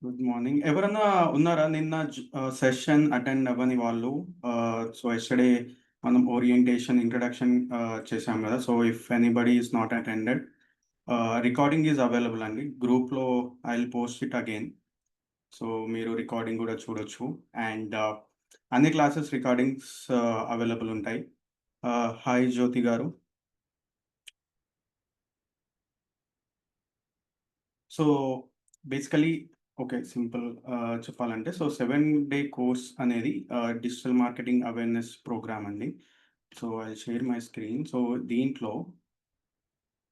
Good morning. ఎవరన్నా ఉన్నారా నిన్న సెషన్ అటెండ్ అవ్వని వాళ్ళు? సో, యెస్టర్‌డే మనం ఓరియంటేషన్, ఇంట్రడక్షన్ చేశాం గదా! So, if anybody is not attended, recording is available అండి. గ్రూప్‌లో I will post it again. So, మీరు రికార్డింగ్ గూడా చూడొచ్చు. అండ్ అన్ని క్లాసెస్ రికార్డింగ్స్ అవైలబుల్ ఉంటాయి. హాయ్ జ్యోతి గారు. So, basically okay. సింపుల్ చెప్పాలంటే 7 డే కోర్స్ అనేది డిజిటల్ మార్కెటింగ్ అవేర్‌నెస్ ప్రోగ్రామ్ అండి. So, I'll share my screen. So, దీంట్లో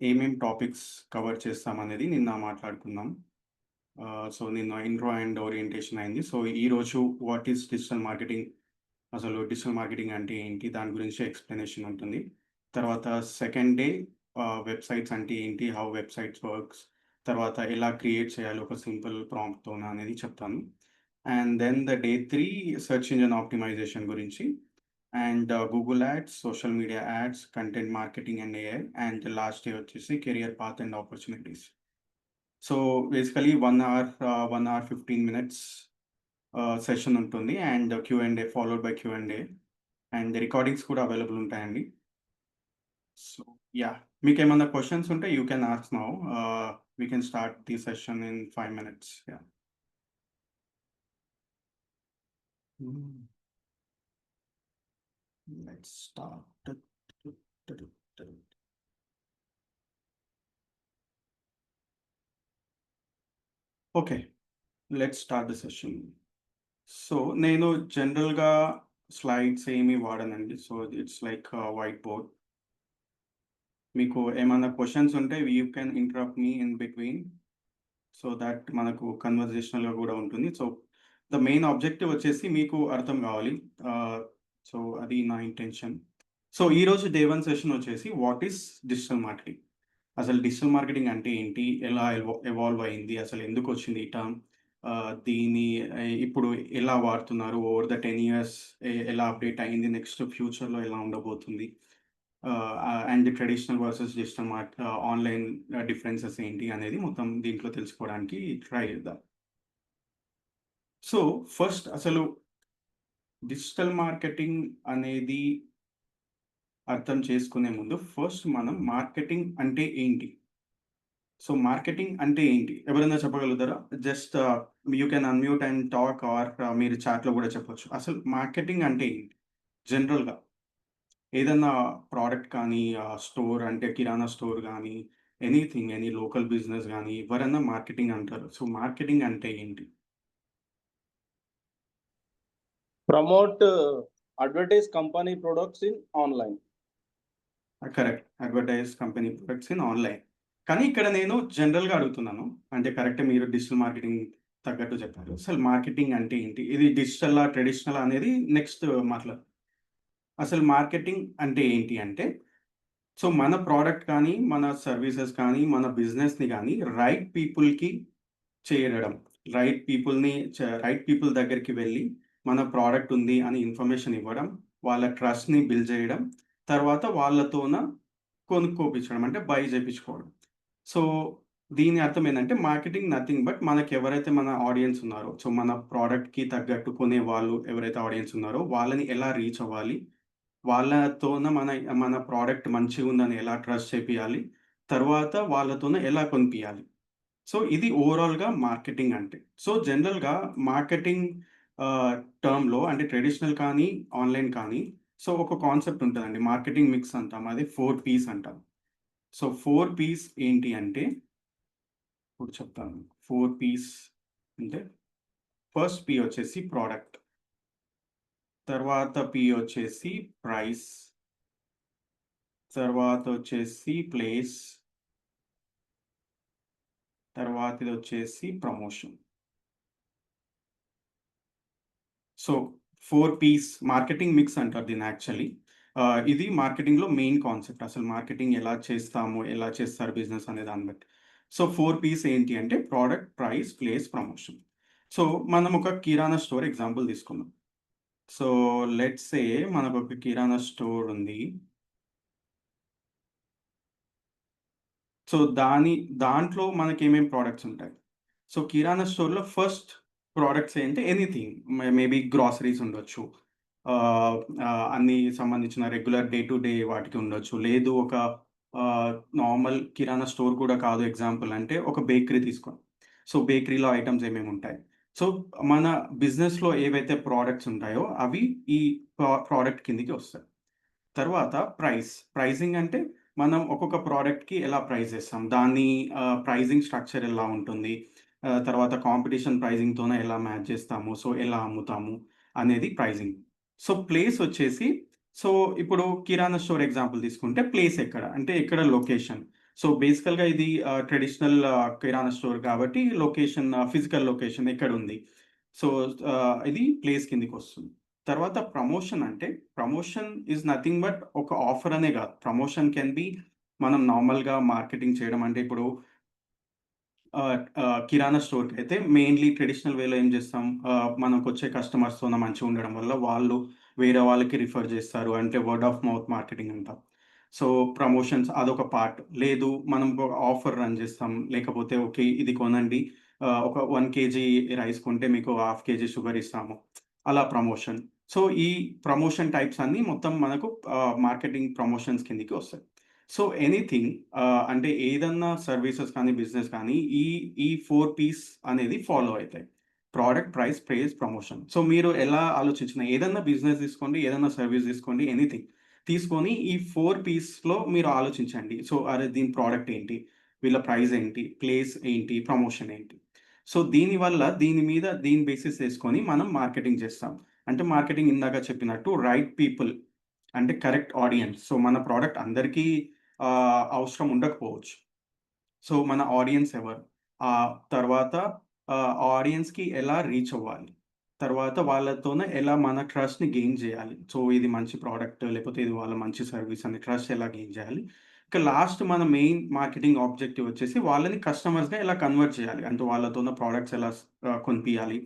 ఏమేం టాపిక్స్ కవర్ చేస్తామనేది నిన్న మాట్లాడుకున్నాం. సో, నిన్న ఇంట్రో అండ్ ఓరియంటేషన్ అయింది. సో, ఈరోజు వాట్ ఈస్ డిజిటల్ మార్కెటింగ్? అసలు డిజిటల్ మార్కెటింగ్ అంటే ఏంటి? దాని గురించి ఎక్స్‌ప్లనేషన్ ఉంటుంది. తర్వాత సెకండ్ డే వెబ్‌సైట్స్ అంటే ఏంటి? How websites works. తర్వాత ఎలా క్రియేట్ చేయాలి ఒక సింపుల్ ప్రాంప్ట్‌తోన అనేది చెప్తాను. And then day 3 search engine optimisation గురించి. And Google ads, social media ads, content marketing and AI. And last day వచ్చేసి career path and opportunities. So, basically 1 hour 15 minutes session ఉంటుంది. And క్యూ&ఏ followed by క్యూ&ఏ. And recordings కూడా available ఉంటాయండి. So, yeah! మీకేమన్నా questions ఉంటే you can ask now. We can start the session in 5 minutes. Yeah! Hmm. Let's start. Okay. Let's start the session. So, నేను జనరల్‌గా slides ఏమి వాడనండి. So, it's like white board. మీకు ఏమన్నా questions ఉంటే you can interrupt me in between. So that మనకు కన్వర్జేషనల్‌గా గూడా ఉంటుంది. సో, ద మెయిన్ ఆబ్జెక్టివ్ వచ్చేసి మీకు అర్థం గావాలి. ఆహ్, సో, అది నా ఇంటెన్షన్. సో, ఈరోజు డే 1 సెషన్ వచ్చేసి వాట్ ఈస్ డిజిటల్ మార్కెటింగ్? అసలు డిజిటల్ మార్కెటింగ్ అంటే ఏంటి? ఎలా ఎవాల్వ్ అయింది? అసలు ఎందుకొచ్చింది ఈ టర్మ్? దీన్ని ఇప్పుడు ఎలా వాడుతున్నారు? ఓవర్ ద 10 ఇయర్స్ ఎలా అప్‌డేట్ అయింది? నెక్స్ట్ ఫ్యూచర్‌లో ఎలా ఉండబోతుంది? And traditional versus digital online differences ఏంటి అనేది మొత్తం దీంట్లో తెలుసుకోవడానికి ట్రై చేద్దాం. సో, ఫస్ట్ అసలు డిజిటల్ మార్కెటింగ్ అనేది అర్థం చేసుకునే ముందు ఫస్ట్ మనం మార్కెటింగ్ అంటే ఏంటి? సో, మార్కెటింగ్ అంటే ఏంటి? ఎవరైనా చెప్పగలుగుతారా? Just you can unmute and talk or మీరు చాట్‌లో గూడా చెప్పొచ్చు. అసలు మార్కెటింగ్ అంటే ఏంటి? జనరల్‌గా ఏదన్నా ప్రోడక్ట్ కానీ స్టోర్ అంటే కిరాణా స్టోర్ గానీ, ఎనీథింగ్ ఎనీ లోకల్ బిజినెస్ గానీ ఎవరన్నా మార్కెటింగ్ అంటారు. సో, మార్కెటింగ్ అంటే ఏంటి? Promote advertise company products in online. Correct. Advertise company products in online. కానీ ఇక్కడ నేను జనరల్‌గా అడుగుతున్నాను. అంటే కరెక్టే మీరు డిజిటల్ మార్కెటింగ్ తగ్గట్టు చెప్పారు. అసలు మార్కెటింగ్ అంటే ఏంటి? ఇది డిజిటలా? ట్రెడిషనలా? అనేది నెక్స్ట్ మాట్లాడదాం. అసలు మార్కెటింగ్ అంటే ఏంటి అంటే, సో, మన ప్రొడక్ట్ కానీ, మన సర్వీసెస్ కానీ, మన బిజినెస్‌ని గానీ రైట్ పీపుల్‌కి చేరడం. రైట్ పీపుల్ దగ్గరికి వెళ్లి, మన ప్రొడక్ట్ ఉంది అని ఇన్ఫర్మేషన్ ఇవ్వడం, వాళ్ళ ట్రస్ట్‌ని బిల్డ్ చేయడం, తర్వాత వాళ్ళతోన కొనుక్కోపిచ్చడం. అంటే బై చేపిచ్చుకోవడం. సో, దీని అర్థం ఏందంటే మార్కెటింగ్ నథింగ్ బట్ మనకెవరైతే మన ఆడియన్స్ ఉన్నారో, సో, మన ప్రొడక్ట్‌కి తగ్గట్టు కొనే వాళ్ళు ఎవరైతే ఆడియన్స్ ఉన్నారో వాళ్ళని ఎలా రీచ్ అవ్వాలి? వాళ్ళతోన మన ప్రొడక్ట్ మంచిగుందని ఎలా ట్రస్ట్ చేపియాలి? తర్వాత వాళ్ళతోన ఎలా కొనిపియాలి? సో, ఇది ఓవరాల్‌గా మార్కెటింగ్ అంటే. సో, జనరల్‌గా మార్కెటింగ్ ఆహ్, టర్మ్‌లో అంటే ట్రెడిషనల్ కానీ, ఆన్‌లైన్ కానీ సో, ఒక కాన్సెప్ట్ ఉంటదండి. మార్కెటింగ్ మిక్స్ అంటాం. అది 4 పీస్ అంటాం. సో, 4 పీస్ ఏంటి అంటే ఇప్పుడు చెప్తాను. 4 పీస్ అంటే ఫస్ట్ పీ వచ్చేసి ప్రొడక్ట్. తర్వాత పీ వచ్చేసి ప్రైస్. తర్వాత వచ్చేసి ప్లేస్. తర్వాతదొచ్చేసి promotion. So, 4 Ps marketing mix అంటారు దీన్ని యాక్చువల్లీ. ఇది మార్కెటింగ్‌లో మెయిన్ కాన్సెప్ట్. అసలు మార్కెటింగ్ ఎలా చేస్తాము, ఎలా చేస్తారు బిజినెస్ అనే దాన్ని బట్టి. సో, 4 పీస్ ఏంటి అంటే product, price, place, promotion. So, మనం ఒక కిరాణా స్టోర్ ఎగ్జాంపుల్ తీసుకుందాం. సో, లెట్స్ సే మనకొక కిరాణా స్టోర్ ఉంది. సో, దాంట్లో మనకేమేం ప్రొడక్ట్స్ ఉంటాయి. సో కిరాణా స్టోర్‌లో ఫస్ట్ ప్రొడక్ట్స్ ఏంటి ఎనీథింగ్ మేబీ గ్రోసరీస్ ఉండొచ్చు. ఆహ్, అన్నీ సంబంధించిన రెగ్యులర్ డే టు డే వాటికి ఉండొచ్చు. లేదు ఒక నార్మల్ కిరాణా స్టోర్ కూడా కాదు ఎగ్జాంపుల్ అంటే ఒక బేకరీ తీసుకోండి. సో బేకరీలో ఐటెమ్స్ ఏమేమి ఉంటాయి. సో మన బిజినెస్‌లో ఏవైతే ప్రొడక్ట్స్ ఉంటాయో అవి ఈ ప్రొడక్ట్ కిందకి వస్తాయి. తర్వాత ప్రైజింగ్ అంటే మనం ఒక్కొక్క ప్రోడక్ట్‌కి ఎలా ప్రైస్ చేస్తాం? దాని ప్రైజింగ్ స్ట్రక్చర్ ఎలా ఉంటుంది? తర్వాత కాంపిటీషన్ ప్రైజింగ్‌తోనే ఎలా మ్యాచ్ చేస్తాము? సో, ఎలా అమ్ముతాము? అనేది ప్రైజింగ్. సో, ప్లేస్ వచ్చేసి సో, ఇప్పుడు కిరాణా స్టోర్ ఎగ్జాంపుల్ తీసుకుంటే ప్లేస్ ఎక్కడ? అంటే ఎక్కడ లొకేషన్. సో, బేసికల్‌గా ఇది ట్రెడిషనల్ కిరాణా స్టోర్ కాబట్టి లొకేషన్ ఫిజికల్ లొకేషన్ ఎక్కడుంది? సో, ఇది ప్లేస్ కిందకొస్తుంది. తర్వాత ప్రమోషన్ అంటే, ప్రమోషన్ ఈస్ నథింగ్ బట్ ఒక ఆఫర్ అనే గాదు. ప్రమోషన్ కెన్ బి మనం నార్మల్‌గా మార్కెటింగ్ చేయడం అంటే ఇప్పుడు కిరాణా స్టోర్‌కైతే మెయిన్‌లీ ట్రెడిషనల్ వేలో ఏం చేస్తాం? మనకొచ్చే కస్టమర్స్‌తోన మంచిగుండడం వల్ల వాళ్ళు వేరే వాళ్ళకి రిఫర్ చేస్తారు. అంటే వర్డ్ ఆఫ్ మౌత్ మార్కెటింగ్ అంటాం. సో, ప్రమోషన్స్ అదొక పార్ట్. లేదు మనం ఒక ఆఫర్ రన్ చేస్తాం. లేకపోతే ఓకే. ఇది కొనండి. ఒక 1 కేజీ రైస్ కొంటే మీకు హాఫ్ కేజీ షుగర్ ఇస్తాము. అలా ప్రమోషన్. సో, ఈ ప్రమోషన్ టైప్స్ అన్నీ మొత్తం మనకు మార్కెటింగ్ ప్రమోషన్స్ కిందకి వస్తాయి. సో, ఎనీథింగ్ అంటే ఏదన్నా సర్వీసెస్ కానీ, బిజినెస్ కానీ ఈ 4 పీస్ అనేది ఫాలో అయితాయి. Product, price, place, promotion. So, మీరు ఎలా ఆలోచించినా ఏదన్నా బిజినెస్ తీసుకోండి, ఏదన్నా సర్వీస్ తీసుకోండి, ఎనీథింగ్. తీసుకొని ఈ 4 పీస్‌లో మీరు ఆలోచించండి. సో, అరే! దీని ప్రొడక్ట్ ఏంటి? వీళ్ళ ప్రైస్ ఏంటి? ప్లేస్ ఏంటి? ప్రమోషన్ ఏంటి? సో, దీనివల్ల దీని మీద దీని బేసిస్ చేసుకొని మనం మార్కెటింగ్ చేస్తాం. అంటే మార్కెటింగ్ ఇందాక చెప్పినట్టు రైట్ పీపుల్ అంటే కరెక్ట్ ఆడియన్స్. సో, మన ప్రొడక్ట్ అందరికీ అవసరం ఉండకపోవచ్చు. సో, మన ఆడియన్స్ ఎవరు? తర్వాత ఆడియన్స్‌కి ఎలా రీచ్ అవ్వాలి? తర్వాత వాళ్ళతోనే ఎలా మన ట్రస్ట్‌ని గెయిన్ జేయాలి? సో, ఇది మంచి ప్రొడక్ట్ లేకపోతే ఇది వాళ్ళ మంచి సర్వీస్ అని ట్రస్ట్ ఎలా గెయిన్ జేయాలి? ఇక లాస్ట్ మన మెయిన్ మార్కెటింగ్ ఆబ్జెక్టివ్ వచ్చేసి వాళ్ళని కస్టమర్స్‌గా ఎలా కన్వర్ట్ చేయాలి? అంటే వాళ్ళతోన ప్రొడక్ట్స్ ఎలా కొనిపియాలి?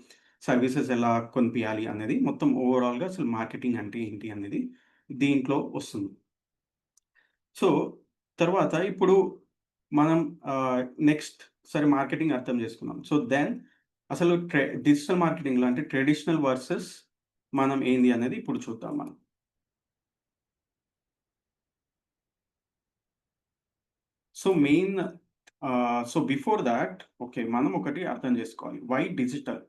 సర్వీసెస్ ఎలా కొనిపియాలి? అనేది మొత్తం ఓవరాల్‌గా అసలు మార్కెటింగ్ అంటే ఏంటి అనేది దీంట్లో వస్తుంది. సో, తర్వాత ఇప్పుడు మనం నెక్స్ట్ సరే మార్కెటింగ్ అర్థం చేసుకున్నాం. సో, దెన్ అసలు డిజిటల్ మార్కెటింగ్‌లో అంటే ట్రెడిషనల్ వర్సెస్ మనం ఏంది అనేది ఇప్పుడు చూద్దాం మనం. So, main so, before that okay. మనం ఒకటి అర్థం చేసుకోవాలి. Why digital?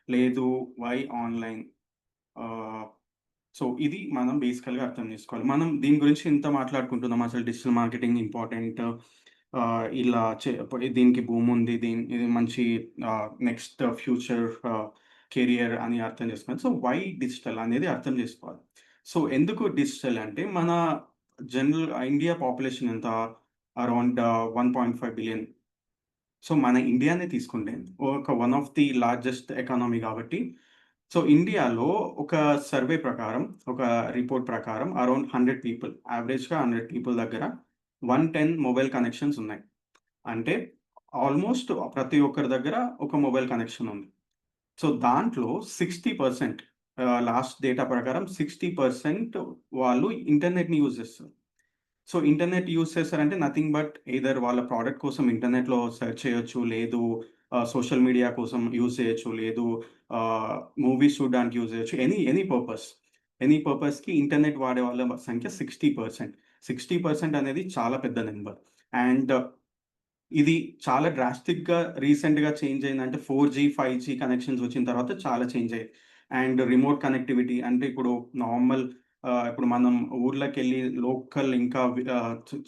లేదు వై ఆన్‌లైన్? ఆహ్, సో, ఇది మనం బేసికల్‌గా అర్థం చేసుకోవాలి. మనం దీని గురించి ఇంత మాట్లాడుకుంటున్నాం. అసలు డిజిటల్ మార్కెటింగ్ ఇంపార్టెంట్. ఇలా ఇప్పుడు దీనికి భూముంది. ఇది మంచి నెక్స్ట్ ఫ్యూచర్ కెరియర్ అని అర్థం చేసుకోవాలి. సో, వై డిజిటల్ అనేది అర్థం చేసుకోవాలి. సో, ఎందుకు డిజిటల్ అంటే మన జనరల్ ఇండియా పాపులేషన్ ఎంత? Around 1.5 billion. సో, మన ఇండియానే తీసుకుంటే ఒక one of the largest economy కాబట్టి సో, ఇండియాలో ఒక సర్వే ప్రకారం, ఒక రిపోర్ట్ ప్రకారం అరౌండ్ 100 పీపుల్ యావరేజ్‌గా 100 పీపుల్ దగ్గర 110 మొబైల్ కనెక్షన్స్ ఉన్నాయి. అంటే ఆల్‌మోస్ట్ ప్రతి ఒక్కరి దగ్గర ఒక మొబైల్ కనెక్షన్ ఉంది. సో, దాంట్లో 60% లాస్ట్ డేటా ప్రకారం 60% వాళ్ళు ఇంటర్నెట్‌ని యూజ్ చేస్తారు. సో, ఇంటర్నెట్ యూజ్ చేస్తారంటే నథింగ్ బట్ ఎయిదర్ వాళ్ళ ప్రొడక్ట్ కోసం ఇంటర్నెట్‌లో సెర్చ్ చేయొచ్చు. లేదు సోషల్ మీడియా కోసం యూజ్ చేయొచ్చు. లేదు ఆహ్, మూవీస్ చూడడానికి యూజ్ చేయొచ్చు. Any purpose. ఎనీ పర్పస్‌కి ఇంటర్నెట్ వాడే వాళ్ళ సంఖ్య 60%. 60% అనేది చాలా పెద్ద నంబర్. అండ్ ఇది చాలా డ్రాస్టిక్‌గా రీసెంట్‌గా చేంజ్ అయిందంటే 4జీ, 5జీ కనెక్షన్స్ వచ్చిన తర్వాత చాలా చేంజ్ అయ్యాయి. అండ్ రిమోట్ కనెక్టివిటీ అంటే ఇప్పుడు నార్మల్ ఇప్పుడు మనం ఊర్లకెళ్ళి లోకల్ ఇంకా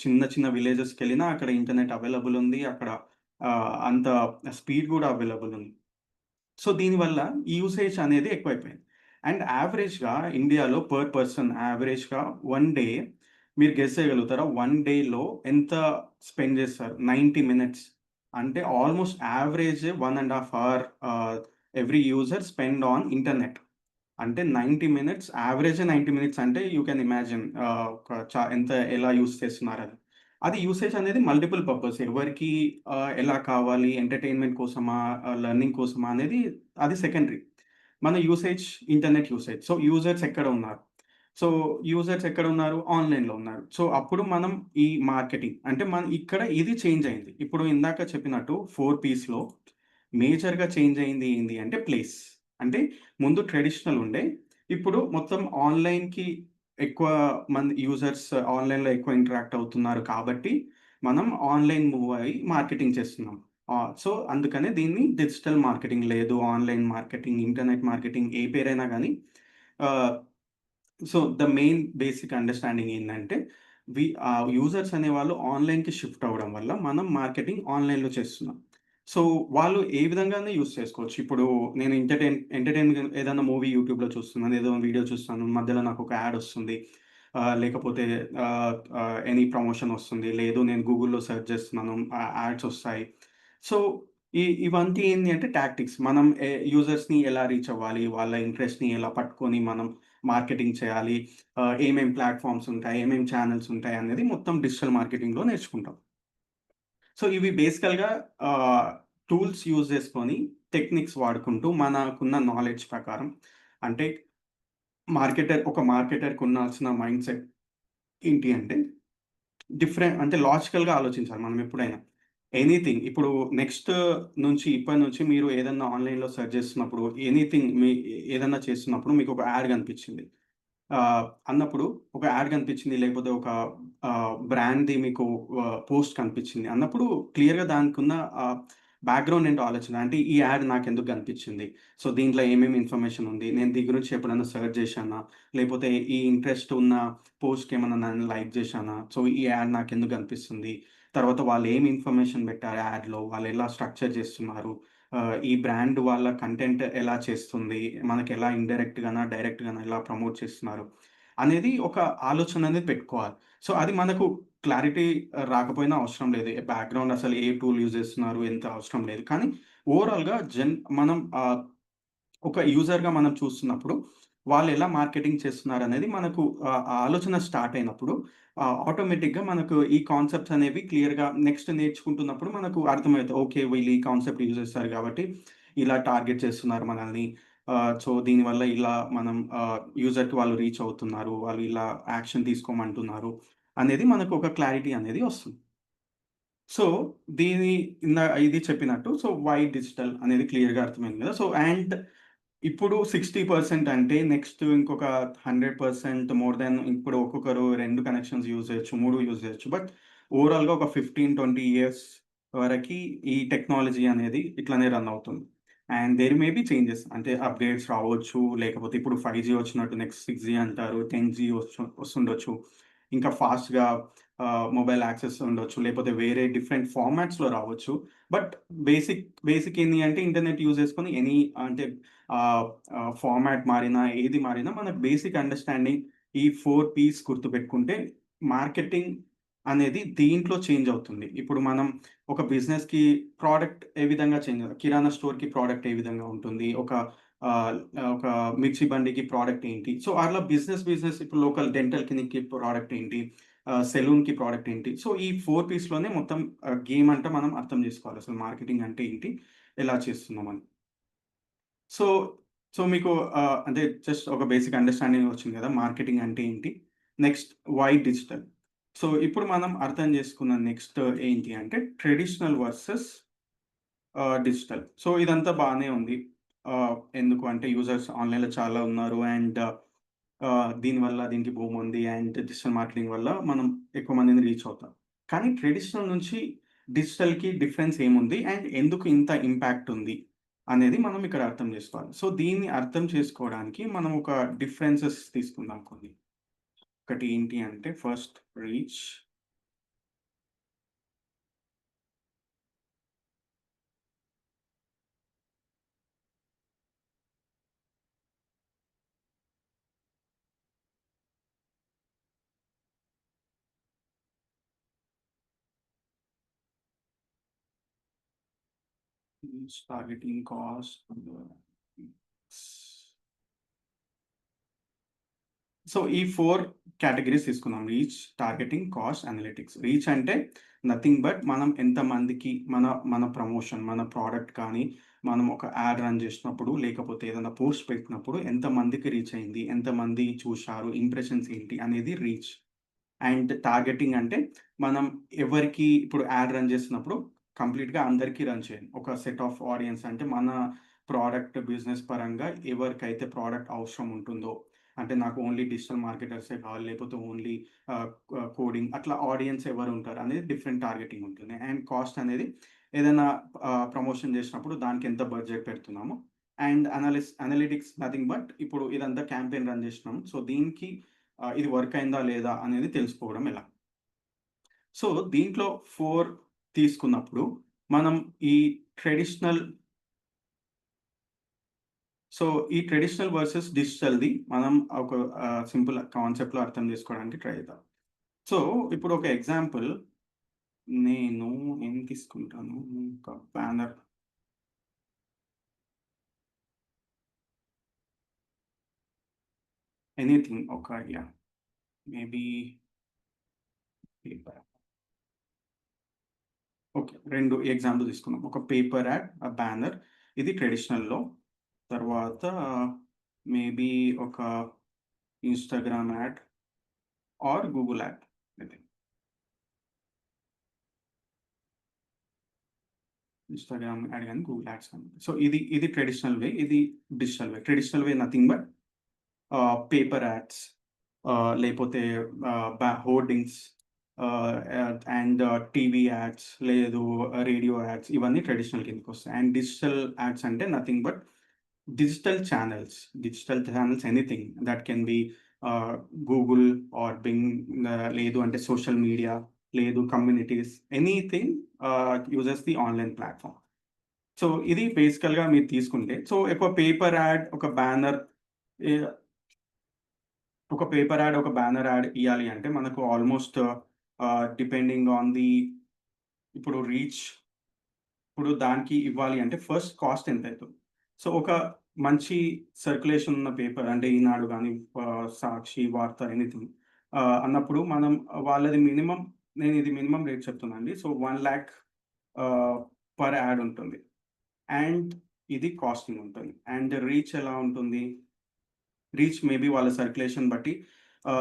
చిన్న చిన్న విలేజెస్‌కెళ్ళినా అక్కడ ఇంటర్నెట్ అవైలబుల్ ఉంది. అక్కడ అంత స్పీడ్ గూడా అవైలబుల్ ఉంది. సో, దీనివల్ల ఈ యూసేజ్ అనేది ఎక్కువైపోయింది. అండ్ యావరేజ్‌గా ఇండియాలో పర్ పర్సన్ యావరేజ్‌గా 1 డే మీరు గెస్ చేయగలుగుతారా? 1 డేలో ఎంత స్పెండ్ చేస్తారు? 90 మినిట్స్. అంటే almost average 1 ½ hour every user spend on internet. అంటే 90 మినిట్స్ యావరేజే 90 మినిట్స్ అంటే యూ కెన్ ఇమాజిన్ ఒక ఎంత ఎలా యూజ్ చేస్తున్నారని. అది యూసేజ్ అనేది మల్టిపుల్ పర్పస్ ఎవరికి ఎలా కావాలి ఎంటర్‌టైన్‌మెంట్ కోసమా, లెర్నింగ్ కోసమా అనేది అది సెకండరీ. మన usage internet usage. So, users ఎక్కడ ఉన్నారు? సో, యూజర్స్ ఎక్కడ ఉన్నారు? ఆన్‌లైన్‌లో ఉన్నారు. సో, అప్పుడు మనం ఈ మార్కెటింగ్ అంటే మన ఇక్కడ ఇది చేంజ్ అయింది. ఇప్పుడు ఇందాక చెప్పినట్టు 4 పీస్‌లో మేజర్‌గా చేంజ్ అయింది ఏంది అంటే ప్లేస్. అంటే ముందు ట్రెడిషనల్ ఉండే. ఇప్పుడు మొత్తం ఆన్‌లైన్‌కి ఎక్కువ మంది యూజర్స్ ఆన్‌లైన్‌లో ఎక్కువ ఇంటరాక్ట్ అవుతున్నారు కాబట్టి, మనం ఆన్‌లైన్ మూవ్ అయ్యి మార్కెటింగ్ చేస్తున్నాం. సో, అందుకనే దీన్ని డిజిటల్ మార్కెటింగ్ లేదు ఆన్‌లైన్ మార్కెటింగ్, ఇంటర్నెట్ మార్కెటింగ్ ఏ పేరైనా గానీ ఆహ్ so, the main basic understanding ఏందంటే, యూజర్స్ అనేవాళ్ళు ఆన్‌లైన్‌కి షిఫ్ట్ అవ్వడం వల్ల, మనం మార్కెటింగ్ ఆన్‌లైన్‌లో చేస్తున్నాం. సో, వాళ్ళు ఏ విధంగానే యూజ్ చేసుకోవచ్చు. ఇప్పుడు నేను ఎంటర్‌టైన్‌గా ఏదన్నా మూవీ యూట్యూబ్‌లో చూస్తున్నాను, ఏదో వీడియో చూస్తున్నాను, మధ్యలో నాకొక యాడ్ ఒస్తుంది. లేకపోతే ఎనీ ప్రమోషన్ ఒస్తుంది. లేదు నేను గూగుల్‌లో సెర్చ్ చేస్తున్నాను, యాడ్స్ ఒస్తాయి. సో, ఇవంతా ఏంది అంటే టాక్టిక్స్. మనం యూజర్స్‌ని ఎలా రీచ్ అవ్వాలి, వాళ్ళ ఇంట్రెస్ట్‌ని ఎలా పట్టుకొని మనం మార్కెటింగ్ చేయాలి. ఏమేం ప్లాట్‌ఫార్మ్స్ ఉంటాయి, ఏమేం ఛానెల్స్ ఉంటాయి అనేది మొత్తం డిజిటల్ మార్కెటింగ్‌లో నేర్చుకుంటాం. సో, ఇవి బేసికల్‌గా ఆహ్, టూల్స్ యూజ్ చేసుకొని టెక్నిక్స్ వాడుకుంటూ మనకున్న నాలెడ్జ్ ప్రకారం అంటే ఒక మార్కెటర్‌కి ఉండాల్సిన మైండ్‌సెట్ ఏంటి అంటే అంటే లాజికల్‌గా ఆలోచించాలి మనం ఎప్పుడైనా. ఎనీథింగ్ ఇప్పుడు ఇప్పటి నుంచి మీరు ఏదన్నా ఆన్‌లైన్‌లో సెర్చ్ చేస్తున్నప్పుడు ఎనీథింగ్ ఏదన్నా చేస్తున్నప్పుడు మీకొక యాడ్ కనిపించింది. అన్నప్పుడు ఒక యాడ్ కనిపించింది. లేకపోతే ఒక బ్రాండ్‌ది మీకు పోస్ట్ కనిపించింది అన్నప్పుడు క్లియర్‌గా దానికున్న బ్యాక్‌గ్రౌండ్ ఏంటో ఆలోచన. అంటే ఈ యాడ్ నాకెందుకు కనిపించింది? సో, దీంట్లో ఏమేమి ఇన్ఫర్మేషన్ ఉంది? నేను దీని గురించి ఎప్పుడైనా సెర్చ్ చేశానా? లేకపోతే ఈ ఇంట్రెస్ట్ ఉన్న పోస్ట్‌కేమన్నా నేను లైక్ చేశానా? సో, ఈ యాడ్ నాకెందుకు కనిపిస్తుంది? తర్వాత వాళ్ళు ఏమి ఇన్ఫర్మేషన్ పెట్టారు యాడ్‌లో? వాళ్ళు ఎలా స్ట్రక్చర్ చేస్తున్నారు? ఈ బ్రాండ్ వాళ్ళ కంటెంట్ ఎలా చేస్తుంది? మనకెలా ఇండైరెక్ట్‌గానా, డైరెక్ట్‌గానా ఎలా ప్రమోట్ చేస్తున్నారు? అనేది ఒక ఆలోచన అనేది పెట్టుకోవాలి. సో, అది మనకు క్లారిటీ రాకపోయినా అవసరం లేదు. బ్యాక్‌గ్రౌండ్ అసలు ఏ టూల్ యూజ్ చేస్తున్నారు? ఎంత అవసరం లేదు. కానీ ఓవరాల్‌గా మనం ఒక యూజర్‌గా మనం చూస్తున్నప్పుడు, వాళ్ళెలా మార్కెటింగ్ చేస్తున్నారనేది మనకు ఆ ఆలోచన స్టార్ట్ అయినప్పుడు ఆటోమేటిక్‌గా మనకు ఈ కాన్సెప్ట్స్ అనేవి క్లియర్‌గా నెక్స్ట్ నేర్చుకుంటున్నప్పుడు మనకు అర్థమవుతాయి. ఓకే. వీళ్ళు ఈ కాన్సెప్ట్ యూజ్ చేస్తారు కాబట్టి, ఇలా టార్గెట్ చేస్తున్నారు మనల్ని. సో, దీనివల్ల ఇలా మనం యూజర్‌కి వాళ్ళు రీచ్ అవుతున్నారు. వాళ్ళు ఇలా యాక్షన్ తీసుకోమంటున్నారు అనేది మనకు ఒక క్లారిటీ అనేది వస్తుంది. సో, దీని ఇది చెప్పినట్టు సో, వై డిజిటల్ అనేది క్లియర్‌గా అర్థమైంది కదా! సో, ఇప్పుడు 60% అంటే నెక్స్ట్ ఇంకొక 100% మోర్ దాన్ ఇప్పుడు ఒక్కొక్కరు 2 కనెక్షన్స్ యూజ్ చేయొచ్చు, 3 యూజ్ చేయొచ్చు. బట్ ఓవరాల్‌గా ఒక 15, 20 ఇయర్స్ వరకి ఈ టెక్నాలజీ అనేది ఇట్లనే రన్ అవుతుంది. And there may be changes అంటే అప్‌గ్రేడ్స్ రావచ్చు. లేకపోతే ఇప్పుడు 5జీ వచ్చినట్టు నెక్స్ట్ 6జీ అంటారు. 10జీ వస్తుండొచ్చు. ఇంకా ఫాస్ట్‌గా మొబైల్ యాక్సెస్ ఉండొచ్చు. లేకపోతే వేరే డిఫరెంట్ ఫార్మాట్స్‌లో రావచ్చు. బట్ బేసిక్ ఏంది అంటే ఇంటర్నెట్ యూజ్ చేసుకొని అంటే ఆహ్, ఫార్మాట్ మారినా, ఏది మారినా మనకు బేసిక్ అండర్‌స్టాండింగ్ ఈ 4 పీస్ గుర్తుపెట్టుకుంటే మార్కెటింగ్ అనేది దీంట్లో చేంజ్ అవుతుంది. ఇప్పుడు మనం ఒక బిజినెస్‌కి ప్రొడక్ట్ ఏ విధంగా కిరాణా స్టోర్‌కి ప్రొడక్ట్ ఏ విధంగా ఉంటుంది. ఆహ్, ఒక మిర్చి బండికి ప్రొడక్ట్ ఏంటి. సో, అట్లా బిజినెస్ ఇప్పుడు లోకల్ డెంటల్ క్లినిక్‌కి ప్రొడక్ట్ ఏంటి. సెలూన్‌కి ప్రొడక్ట్ ఏంటి. సో, ఈ 4 పీస్‌లోనే మొత్తం గేమ్ అంతా మనం అర్థం చేసుకోవాలి. అసలు మార్కెటింగ్ అంటే ఏంటి? ఎలా చేస్తున్నామని. సో, మీకు అంటే జస్ట్ ఒక బేసిక్ అండర్‌స్టాండింగ్ వచ్చింది కదా! మార్కెటింగ్ అంటే ఏంటి? Next why digital. సో, ఇప్పుడు మనం అర్థం చేసుకున్న నెక్స్ట్ ఏంటి అంటే ట్రెడిషనల్ వర్సెస్ డిజిటల్. సో, ఇదంతా బానే ఉంది. ఎందుకు అంటే యూజర్స్ ఆన్‌లైన్‌లో చాలా ఉన్నారు. అండ్ దీనివల్ల దీనికి బూమ్ ఉంది. అండ్ డిజిటల్ మార్కెటింగ్ వల్ల మనం ఎక్కువ మందిని రీచ్ అవుతాం. కానీ ట్రెడిషనల్ నుంచి డిజిటల్‌కి డిఫరెన్స్ ఏముంది? అండ్ ఎందుకు ఇంత ఇంపాక్ట్ ఉంది? అనేది మనం ఇక్కడ అర్థం చేసుకోవాలి. సో, దీన్ని అర్థం చేసుకోవడానికి మనం ఒక డిఫరెన్సెస్ తీసుకుందాం కొన్ని. ఒకటి ఏంటి అంటే first reach. Targeting cost. So, ఈ 4 కేటగరీస్ తీసుకుందాం. Reach, targeting, cost, analytics. Reach అంటే నథింగ్ బట్ మనం ఎంతమందికి మన ప్రమోషన్, మన ప్రొడక్ట్ కానీ, మనం ఒక యాడ్ రన్ చేసినప్పుడు, లేకపోతే ఏదైనా పోస్ట్ పెట్టినప్పుడు ఎంతమందికి రీచ్ అయింది, ఎంతమంది చూశారు, ఇంప్రెషన్స్ ఏంటి అనేది రీచ్. అండ్ టార్గెటింగ్ అంటే మనం ఎవరికి ఇప్పుడు యాడ్ రన్ చేస్తున్నప్పుడు కంప్లీట్‌గా అందరికీ రన్ చేయను. ఒక సెట్ ఆఫ్ ఆడియన్స్ అంటే మన ప్రోడక్ట్ బిజినెస్ పరంగా ఎవరికైతే ప్రోడక్ట్ అవసరం ఉంటుందో, అంటే నాకు ఓన్లీ డిజిటల్ మార్కెటర్సే కావాలి, లేకపోతే ఓన్లీ కోడింగ్ అట్లా ఆడియన్స్ ఎవరుంటారు అనేది డిఫరెంట్ టార్గెటింగ్ ఉంటుంది. అండ్ కాస్ట్ అనేది ఏదైనా ప్రమోషన్ చేసినప్పుడు దానికి ఎంత బడ్జెట్ పెడుతున్నామో, అండ్ అనలిటిక్స్ నథింగ్ బట్ ఇప్పుడు ఇదంతా క్యాంపెయిన్ రన్ చేసినాం. సో, దీనికి ఇది వర్క్ అయిందా లేదా అనేది తెలుసుకోవడం ఎలా. సో, దీంట్లో 4 తీసుకున్నప్పుడు మనం ఈ ట్రెడిషనల్ సో, ఈ ట్రెడిషనల్ వర్సెస్ డిజిటల్‌ది మనం ఒక సింపుల్ కాన్సెప్ట్‌లో అర్థం చేసుకోవడానికి ట్రై చేద్దాం. సో, ఇప్పుడు ఒక ఎగ్జాంపుల్ నేను ఏం తీసుకుంటాను, ఒక బ్యానర్ ఎనీథింగ్ ఒక yeah! Maybe paper. Okay. 2 example తీసుకుందాం. ఒక పేపర్ యాడ్, బ్యానర్ ఇది ట్రెడిషనల్‌లో. తర్వాత మేబీ ఒక Instagram ad or Google ad. ఇది ఇన్‌స్టాగ్రామ్ యాడ్ గాని, గూగుల్ యాడ్స్ గాని. సో, ఇది ట్రెడిషనల్ వే. ఇది digital way. Traditional way nothing but paper ads, లేపోతే హోర్డింగ్స్, అండ్ టీవీ యాడ్స్, లేదు రేడియో యాడ్స్, ఇవన్నీ ట్రెడిషనల్ కిందకొస్తాయి. అండ్ డిజిటల్ యాడ్స్ అంటే nothing but digital channels. Digital channels anything that can be Google or Bing, లేదు అంటే social media, లేదు communities, anything uses the online platform. So, ఇది బేసికల్‌గా మీరు తీసుకుంటే, సో, ఎక్కువ పేపర్ యాడ్, ఒక బ్యానర్ ఎ ఒక పేపర్ యాడ్, ఒక బ్యానర్ యాడ్ ఇయ్యాలి అంటే మనకు ఆల్‌మోస్ట్ డిపెండింగ్ ఆన్ ది ఇప్పుడు రీచ్, ఇప్పుడు దానికి ఇవ్వాలి అంటే ఫస్ట్ కాస్ట్ ఎంతైతుంది. సో, ఒక మంచి సర్క్యులేషన్ ఉన్న పేపర్ అంటే ఈనాడు గాని, సాక్షి, వార్త ఎనీథింగ్ అన్నప్పుడు మనం వాళ్ళది నేనిది మినిమమ్ రేట్ చెప్తున్నానండి. సో, 1,00,000 పర్ యాడ్ ఉంటుంది. అండ్ ఇది కాస్టింగ్ ఉంటుంది. అండ్ రీచ్ ఎలా ఉంటుంది? రీచ్ మేబీ వాళ్ళ సర్క్యులేషన్ బట్టి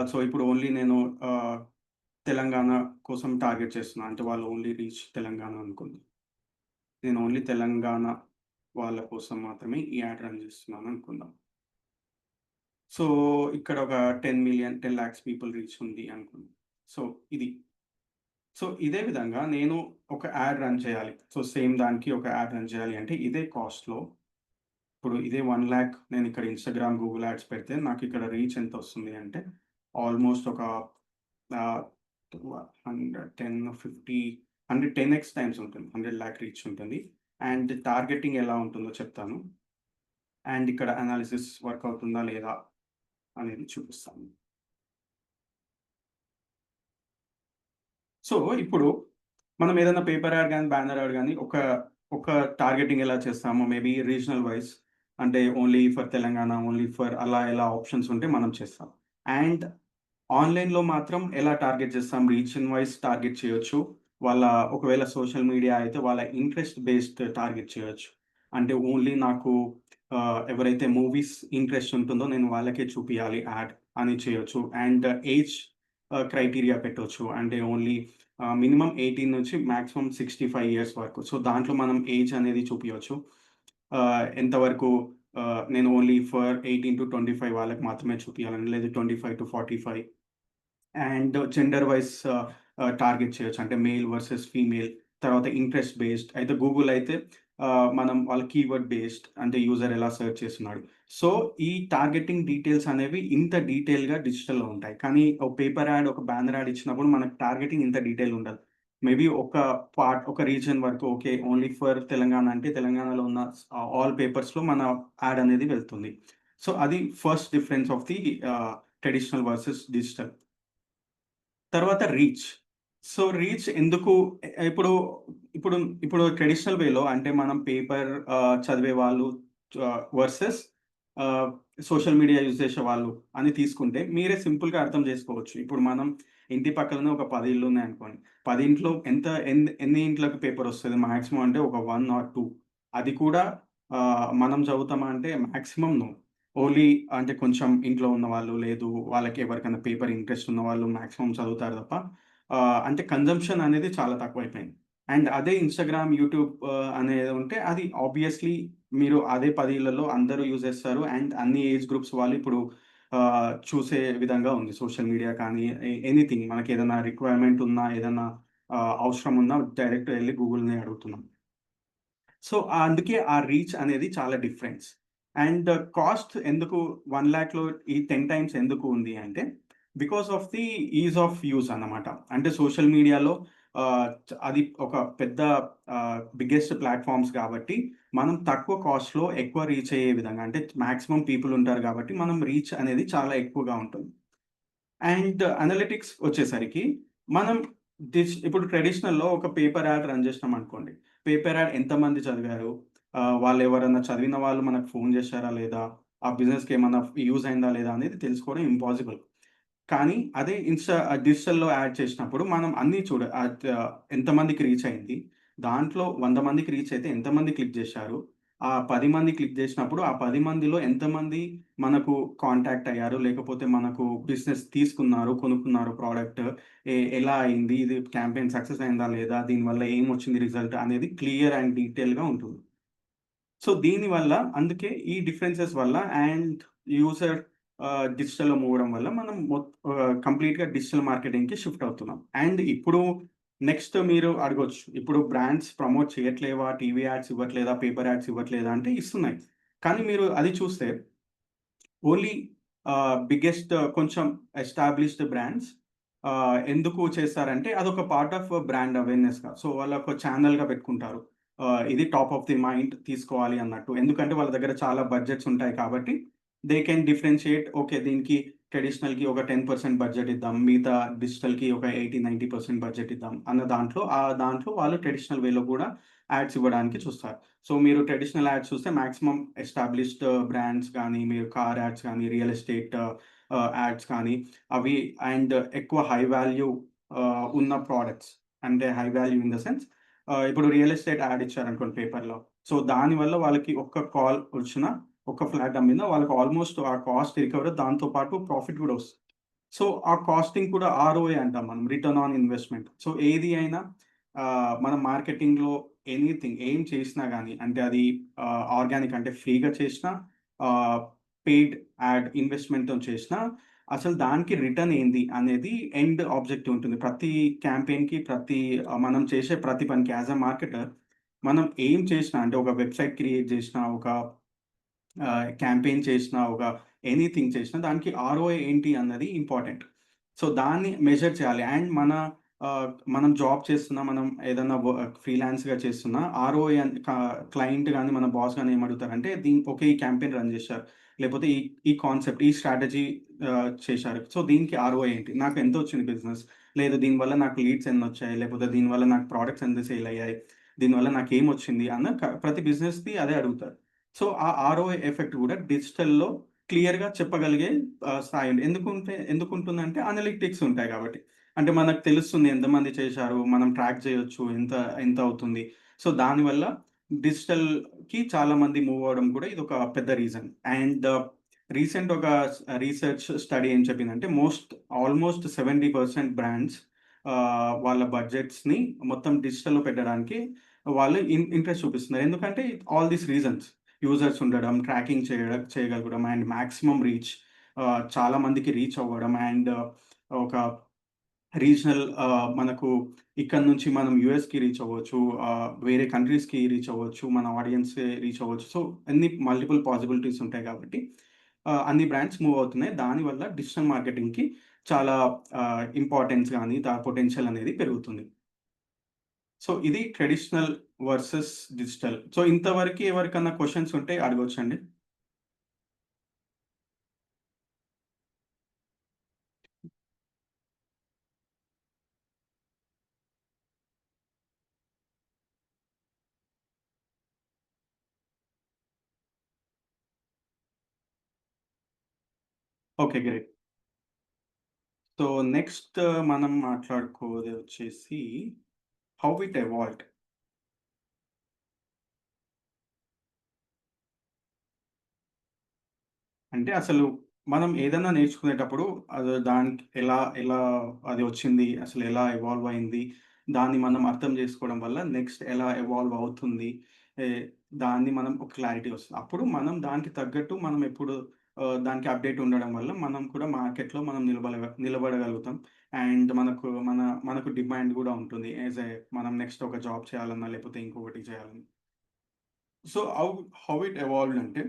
సో, ఇప్పుడు ఓన్లీ నేను తెలంగాణ కోసం టార్గెట్ చేస్తున్నా. అంటే వాళ్ళు ఓన్లీ రీచ్ తెలంగాణ అనుకోండి. నేను ఓన్లీ తెలంగాణ వాళ్ళ కోసం మాత్రమే ఈ యాడ్ రన్ చేస్తున్నాను అనుకుందాం. సో, ఇక్కడ ఒక 10,00,000 పీపుల్ రీచ్ ఉంది అనుకుందాం. సో, ఇది. సో, ఇదే విధంగా నేను ఒక యాడ్ రన్ చేయాలి. సో, సేమ్ దానికి ఒక యాడ్ రన్ చేయాలి అంటే ఇదే కాస్ట్‌లో ఇప్పుడు ఇదే 1,00,000 నేను ఇక్కడ ఇన్‌స్టాగ్రామ్, గూగుల్ యాడ్స్ పెడితే నాకిక్కడ రీచ్ ఎంతొస్తుంది అంటే ఆల్‌మోస్ట్ ఒక ఆహ్, 100, 10, 50, 100, 10x టైమ్స్ ఉంటుంది. 100,000 రీచ్ ఉంటుంది. అండ్ టార్గెటింగ్ ఎలా ఉంటుందో చెప్తాను. అండ్ ఇక్కడ అనాలిసిస్ వర్క్ అవుతుందా లేదా అనేది చూపిస్తాను. సో, ఇప్పుడు మనం ఏదైనా పేపర్ యాడ్ గాని, బ్యానర్ యాడ్ గాని ఒక టార్గెటింగ్ ఎలా చేస్తామో మేబీ రీజనల్ వైస్ అంటే only for Telangana, only for అలా ఎలా ఆప్షన్స్ ఉంటే మనం చేస్తాం. అండ్ ఆన్‌లైన్‌లో మాత్రం ఎలా టార్గెట్ చేస్తాం? రీజియన్ వైస్ టార్గెట్ చేయొచ్చు. వాళ్ళ ఒకవేళ సోషల్ మీడియా అయితే వాళ్ళ ఇంట్రెస్ట్ బేస్డ్ టార్గెట్ చేయొచ్చు. అంటే ఓన్లీ నాకు ఎవరైతే మూవీస్ ఇంట్రెస్ట్ ఉంటుందో నేను వాళ్ళకే చూపియాలి యాడ్ అని చేయొచ్చు. అండ్ ఏజ్ క్రైటీరియా పెట్టొచ్చు. అంటే ఓన్లీ మినిమమ్ 18 నుంచి మాక్సిమం 65 ఇయర్స్ వరకు. సో, దాంట్లో మనం ఏజ్ అనేది చూపియొచ్చు. ఎంతవరకు నేను ఓన్లీ ఫర్ 18-25 వాళ్ళకి మాత్రమే చూపియాలని, లేదు 25-45 అండ్ జెండర్ వైస్ టార్గెట్ చేయొచ్చు. అంటే మేల్ వర్సెస్ ఫీమేల్. తర్వాత ఇంట్రెస్ట్ బేస్డ్ అయితే గూగుల్ అయితే మనం వాళ్ళ కీవర్డ్ బేస్డ్ అంటే యూజర్ ఎలా సెర్చ్ చేస్తున్నాడు. సో, ఈ టార్గెటింగ్ డీటెయిల్స్ అనేవి ఇంత డీటెయిల్‌గా డిజిటల్‌లో ఉంటాయి. కానీ ఒక పేపర్ యాడ్, ఒక బ్యానర్ యాడ్ ఇచ్చినప్పుడు మనకు టార్గెటింగ్ ఇంత డీటెయిల్ ఉండదు. మేబీ ఒక రీజియన్ వరకు ఓకే. ఓన్లీ ఫర్ తెలంగాణ అంటే తెలంగాణలో ఉన్న ఆల్ పేపర్స్‌లో మన యాడ్ అనేది వెళ్తుంది. సో, అది first difference of the traditional versus digital. తర్వాత రీచ్. సో, రీచ్ ఎందుకు ఇప్పుడు ఇప్పుడు ఇప్పుడు ట్రెడిషనల్ వేలో అంటే మనం పేపర్ చదివే వాళ్ళు వర్సెస్ ఆహ్, సోషల్ మీడియా యూజ్ చేసేవాళ్ళు అని తీసుకుంటే మీరే సింపుల్‌గా అర్థం చేసుకోవచ్చు. ఇప్పుడు మనం ఇంటి పక్కలనే ఒక 10 ఇళ్ళున్నాయనుకోండి. 10 ఇంట్లో ఎన్ని ఇంట్లకి పేపరొస్తది మాక్సిమం అంటే ఒక 1 ఆర్ 2. అది కూడా మనం చదువుతామా అంటే మాక్సిమం నో. ఓన్లీ అంటే కొంచెం ఇంట్లో ఉన్నవాళ్ళు, లేదు వాళ్ళకి ఎవరికైనా పేపర్ ఇంట్రెస్ట్ ఉన్నవాళ్ళు మాక్సిమం చదువుతారు తప్ప అంటే కన్జంప్షన్ అనేది చాలా తక్కువైపోయింది. అండ్ అదే ఇన్‌స్టాగ్రామ్, యూట్యూబ్ అనేది ఉంటే అది ఆబ్వియస్‌లీ మీరు అదే 10 ఇళ్లలో అందరూ యూజ్ చేస్తారు. అండ్ అన్ని ఏజ్ గ్రూప్స్ వాళ్ళు ఇప్పుడు చూసే విధంగా ఉంది. సోషల్ మీడియా కానీ ఎనీథింగ్ మనకేదైనా రిక్వైర్మెంట్ ఉన్నా, ఏదన్నా అవసరం ఉన్నా డైరెక్ట్ ఎళ్లి గూగుల్‌ని అడుగుతున్నాం. సో, అందుకే ఆ రీచ్ అనేది చాలా డిఫరెన్స్. అండ్ కాస్ట్ ఎందుకు 1,00,000లో ఈ 10 టైమ్స్ ఎందుకు ఉంది అంటే, because of the is of use అన్నమాట. అంటే సోషల్ మీడియాలో అది ఒక పెద్ద బిగ్గెస్ట్ ప్లాట్‌ఫార్మ్స్ కాబట్టి, మనం తక్కువ కాస్ట్‌లో ఎక్కువ రీచ్ అయ్యే విధంగా అంటే మాక్సిమం పీపుల్ ఉంటారు కాబట్టి, మనం రీచ్ అనేది చాలా ఎక్కువగా ఉంటుంది. అండ్ అనలిటిక్స్ వచ్చేసరికి మనం ఇప్పుడు ట్రెడిషనల్‌లో ఒక పేపర్ యాడ్ రన్ చేసినామనుకోండి. పేపర్ యాడ్ ఎంతమంది చదివారు? వాళ్ళెవరన్నా చదివిన వాళ్ళు మనకు ఫోను చేశారా లేదా? ఆ బిజినెస్‌కేమన్నా యూజ్ అయిందా లేదా? అనేది తెలుసుకోవడం ఇంపాసిబుల్. కానీ అదే డిజిటల్‌లో యాడ్ చేసినప్పుడు మనం అన్నీ ఎంతమందికి రీచ్ అయింది. దాంట్లో 100 మందికి రీచ్ అయితే ఎంతమంది క్లిక్ జేశారు. ఆ 10 మంది క్లిక్ జేసినప్పుడు ఆ 10 మందిలో ఎంతమంది మనకు కాంటాక్ట్ అయ్యారు. లేకపోతే మనకు బిజినెస్ తీసుకున్నారు, కొనుక్కున్నారు ప్రొడక్ట్. ఎలా అయింది? ఇది క్యాంపెయిన్ సక్సెస్ అయిందా లేదా? దీనివల్ల ఏమొచ్చింది రిజల్ట్ అనేది క్లియర్ అండ్ డీటెయిల్‌గా ఉంటుంది. సో, దీనివల్ల అందుకే ఈ డిఫరెన్సెస్ వల్ల అండ్ యూజర్ డిజిటల్‌లో మూవడం వల్ల మనం కంప్లీట్‌గా డిజిటల్ మార్కెటింగ్‌కి షిఫ్ట్ అవుతున్నాం. అండ్ ఇప్పుడు నెక్స్ట్ మీరు అడగొచ్చు. ఇప్పుడు బ్రాండ్స్ ప్రమోట్ చేయట్లేవా? టీవీ యాడ్స్ ఇవ్వట్లేదా? పేపర్ యాడ్స్ ఇవ్వట్లేదా? అంటే ఇస్తున్నాయి. కానీ మీరు అది చూస్తే ఓన్లీ బిగ్గెస్ట్ కొంచెం ఎస్టాబ్లిష్డ్ బ్రాండ్స్ ఎందుకు చేస్తారంటే అదొక పార్ట్ ఆఫ్ బ్రాండ్ అవేర్‌నెస్‌గా. సో, వాళ్ళొక ఛానెల్‌గా పెట్టుకుంటారు. ఇది టాప్ ఆఫ్ ది మైండ్ తీసుకోవాలి అన్నట్టు. ఎందుకంటే వాళ్ళ దగ్గర చాలా బడ్జెట్స్ ఉంటాయి కాబట్టి దే కెన్ డిఫరెన్షియేట్ ఓకే. దీనికి ట్రెడిషనల్‌కి ఒక 10% బడ్జెట్ ఇద్దాం. మిగతా డిజిటల్‌కి ఒక 80, 90% బడ్జెట్ ఇద్దాం అన్న దాంట్లో వాళ్ళు ట్రెడిషనల్ వేలో కూడా యాడ్స్ ఇవ్వడానికి చూస్తారు. సో, మీరు ట్రెడిషనల్ యాడ్స్ చూస్తే మాక్సిమం ఎస్టాబ్లిష్డ్ బ్రాండ్స్ గానీ, మీరు కార్ యాడ్స్ గానీ, రియల్ ఎస్టేట్ యాడ్స్ కానీ అవి అండ్ ఎక్కువ హై వాల్యూ ఉన్న ప్రొడక్ట్స్. అంటే high value in the sense ఇప్పుడు రియల్ ఎస్టేట్ యాడ్ ఇచ్చారనుకోండి పేపర్‌లో. సో, దానివల్ల వాళ్ళకి ఒక్క కాల్ వచ్చినా, ఒక్క ఫ్లాట్ అమ్మినా వాళ్ళకి ఆల్‌మోస్ట్ ఆ కాస్ట్ రికవర్ దాంతో పాటు ప్రాఫిట్ గూడా వస్తుంది. సో, ఆ కాస్టింగ్ కూడా ఆర్‌ఓఐ అంటాం మనం. Return on investment. సో, ఏది అయినా మనం మార్కెటింగ్‌లో ఎనీథింగ్ ఏం చేసినా గాని అంటే అది ఆర్గానిక్ అంటే ఫ్రీగా చేసినా, ఆహ్, పెయిడ్ యాడ్ ఇన్వెస్ట్‌మెంట్‌తో చేసినా అసలు దానికి రిటర్న్ ఏంది అనేది ఎండ్ ఆబ్జెక్టివ్ ఉంటుంది. ప్రతి క్యాంపెయిన్‌కి మనం చేసే ప్రతి పనికి యాస్ ఎ మార్కెటర్ మనం ఏం చేసినా అంటే ఒక వెబ్‌సైట్ క్రియేట్ చేసినా, ఒక క్యాంపెయిన్ చేసినా, ఒక ఎనీథింగ్ చేసినా దానికి ఆర్‌ఓఐ ఏంటి అన్నది ఇంపార్టెంట్. సో, దాన్ని మెజర్ చేయాలి. అండ్ మనం జాబ్ చేస్తున్నా, మనం ఏదన్నా ఫ్రీలాన్స్‌గా చేస్తున్నా ఆర్‌ఓఐ క్లయింట్ గాని, మన బాస్ గాని ఏమడుగుతారంటే ఓకే. ఈ క్యాంపెయిన్ రన్ చేశారు. లేకపోతే ఈ ఈ కాన్సెప్ట్, ఈ స్ట్రాటజీ చేశారు. సో, దీనికి ఆర్‌ఓఐ ఏంటి? నాకు ఎంతొచ్చింది బిజినెస్? లేదు దీనివల్ల నాకు లీడ్స్ ఎన్నొచ్చాయి? లేకపోతే దీనివల్ల నాకు ప్రొడక్ట్స్ ఎంత సేల్ అయ్యాయి? దీనివల్ల నాకేమొచ్చింది? అన్న ప్రతి బిజినెస్‌ది అదే అడుగుతారు. సో, ఆ ఆర్‌ఓఐ ఎఫెక్ట్ గూడా డిజిటల్‌లో క్లియర్‌గా చెప్పగలిగే స్థాయి ఉంది. ఎందుకుంటుందంటే అనలిటిక్స్ ఉంటాయి గాబట్టి. అంటే మనకు తెలుస్తుంది ఎంతమంది చేశారు, మనం ట్రాక్ చేయొచ్చు. ఎంత అవుతుంది. సో, దానివల్ల డిజిటల్‌కి చాలా మంది మూవ్ అవ్వడం కూడా ఇదొక పెద్ద రీజన్. అండ్ రీసెంట్ ఒక రీసెర్చ్ స్టడీ ఏం చెప్పిందంటే ఆల్‌మోస్ట్ 70% బ్రాండ్స్ వాళ్ళ బడ్జెట్స్‌ని మొత్తం డిజిటల్‌లో పెట్టడానికి వాళ్ళు ఇంట్రెస్ట్ చూపిస్తున్నారు. ఎందుకంటే ఆల్ దీస్ రీజన్స్. యూజర్స్ ఉండడం, ట్రాకింగ్ చేయగలగడం అండ్ మాక్సిమం రీచ్ చాలా మందికి రీచ్ అవ్వడం అండ్ ఒక రీజనల్ మనకు ఇక్కడ నుంచి మనం యూఎస్‌కి రీచ్ అవ్వచ్చు. వేరే కంట్రీస్‌కి రీచ్ అవ్వచ్చు. మన ఆడియన్స్ రీచ్ అవ్వచ్చు. సో, అన్ని మల్టిపుల్ పాసిబిలిటీస్ ఉంటాయి కాబట్టి అన్ని బ్రాండ్స్ మూవ్ అవుతున్నాయి. దానివల్ల డిజిటల్ మార్కెటింగ్‌కి చాలా ఇంపార్టెన్స్ గాని, పొటెన్షియల్ అనేది పెరుగుతుంది. సో, ఇది ట్రెడిషనల్ వర్సస్ డిజిటల్. సో, ఇంతవరకి ఎవరికన్నా క్వెషన్స్ ఉంటే అడగొచ్చండి. ఓకే. గ్రేట్. సో, నెక్స్ట్ మనం మాట్లాడుకోబోయేది వచ్చేసి హౌ ఇట్ ఎవాల్వ్డ్. అంటే అసలు మనం ఏదన్నా నేర్చుకునేటప్పుడు అది దానికి ఎలా ఎలా అది వచ్చింది? అసలు ఎలా ఎవాల్వ్ అయింది? దాన్ని మనం అర్థం చేసుకోవడం వల్ల నెక్స్ట్ ఎలా ఎవాల్వ్ అవుతుంది, ఏ దాన్ని మనం ఒక క్లారిటీ వస్తుంది. అప్పుడు మనం దానికి తగ్గట్టు మనం ఎప్పుడు దానికి అప్డేట్ ఉండడం వల్ల మనం కూడా మార్కెట్‌లో మనం నిలబడగలుగుతాం. అండ్ మనకు డిమాండ్ గూడా ఉంటుంది. మనం నెక్స్ట్ ఒక జాబ్ చేయాలన్నా, లేకపోతే ఇంకొకటి చేయాలన్నా. సో, హౌ ఇట్ ఎవాల్వ్డ్ అంటే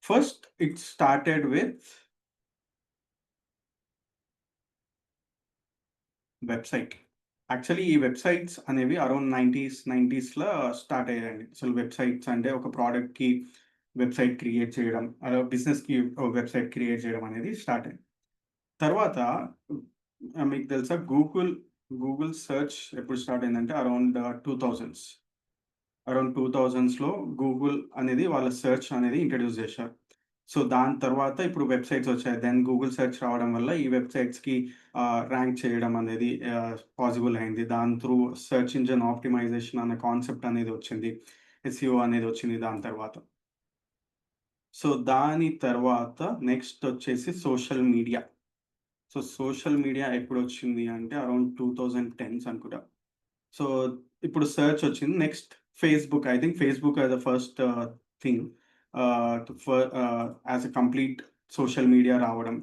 first it started with website. Actually ఈ వెబ్‌సైట్స్ అనేవి అరౌండ్ 90స్‌లో స్టార్ట్ అయ్యాయండి. అసలు వెబ్‌సైట్స్ అంటే ఒక ప్రొడక్ట్‌కి వెబ్‌సైట్ క్రియేట్ చేయడం, అలా బిజినెస్‌కి వెబ్‌సైట్ క్రియేట్ చేయడం అనేది స్టార్ట్ అయింది. తర్వాత మీకు తెలుసా గూగుల్ సెర్చ్ ఎప్పుడు స్టార్ట్ అయిందంటే అరౌండ్ 2000స్. అరౌండ్ 2000స్‌లో గూగుల్ అనేది వాళ్ళ సెర్చ్ అనేది ఇంట్రొడ్యూస్ చేశారు. సో, దాని తర్వాత ఇప్పుడు వెబ్‌సైట్స్ వచ్చాయి. దెన్ గూగుల్ సెర్చ్ రావడం వల్ల ఈ వెబ్‌సైట్స్‌కి ర్యాంక్ చేయడం అనేది పాసిబుల్ అయింది. దాని త్రూ సెర్చ్ ఇంజిన్ ఆప్టిమైజేషన్ అనే కాన్సెప్ట్ అనేది వచ్చింది. ఎస్‌ఈఓ అనేది వచ్చింది దాని తర్వాత. సో, దాని తర్వాత నెక్స్ట్ వచ్చేసి social media. So, social media ఎప్పుడొచ్చింది అంటే అరౌండ్ 2010స్ అనుకుంటా. సో, ఇప్పుడు సెర్చ్ వచ్చింది. Next Facebook. I think Facebook are the first thing as a complete social media రావడం.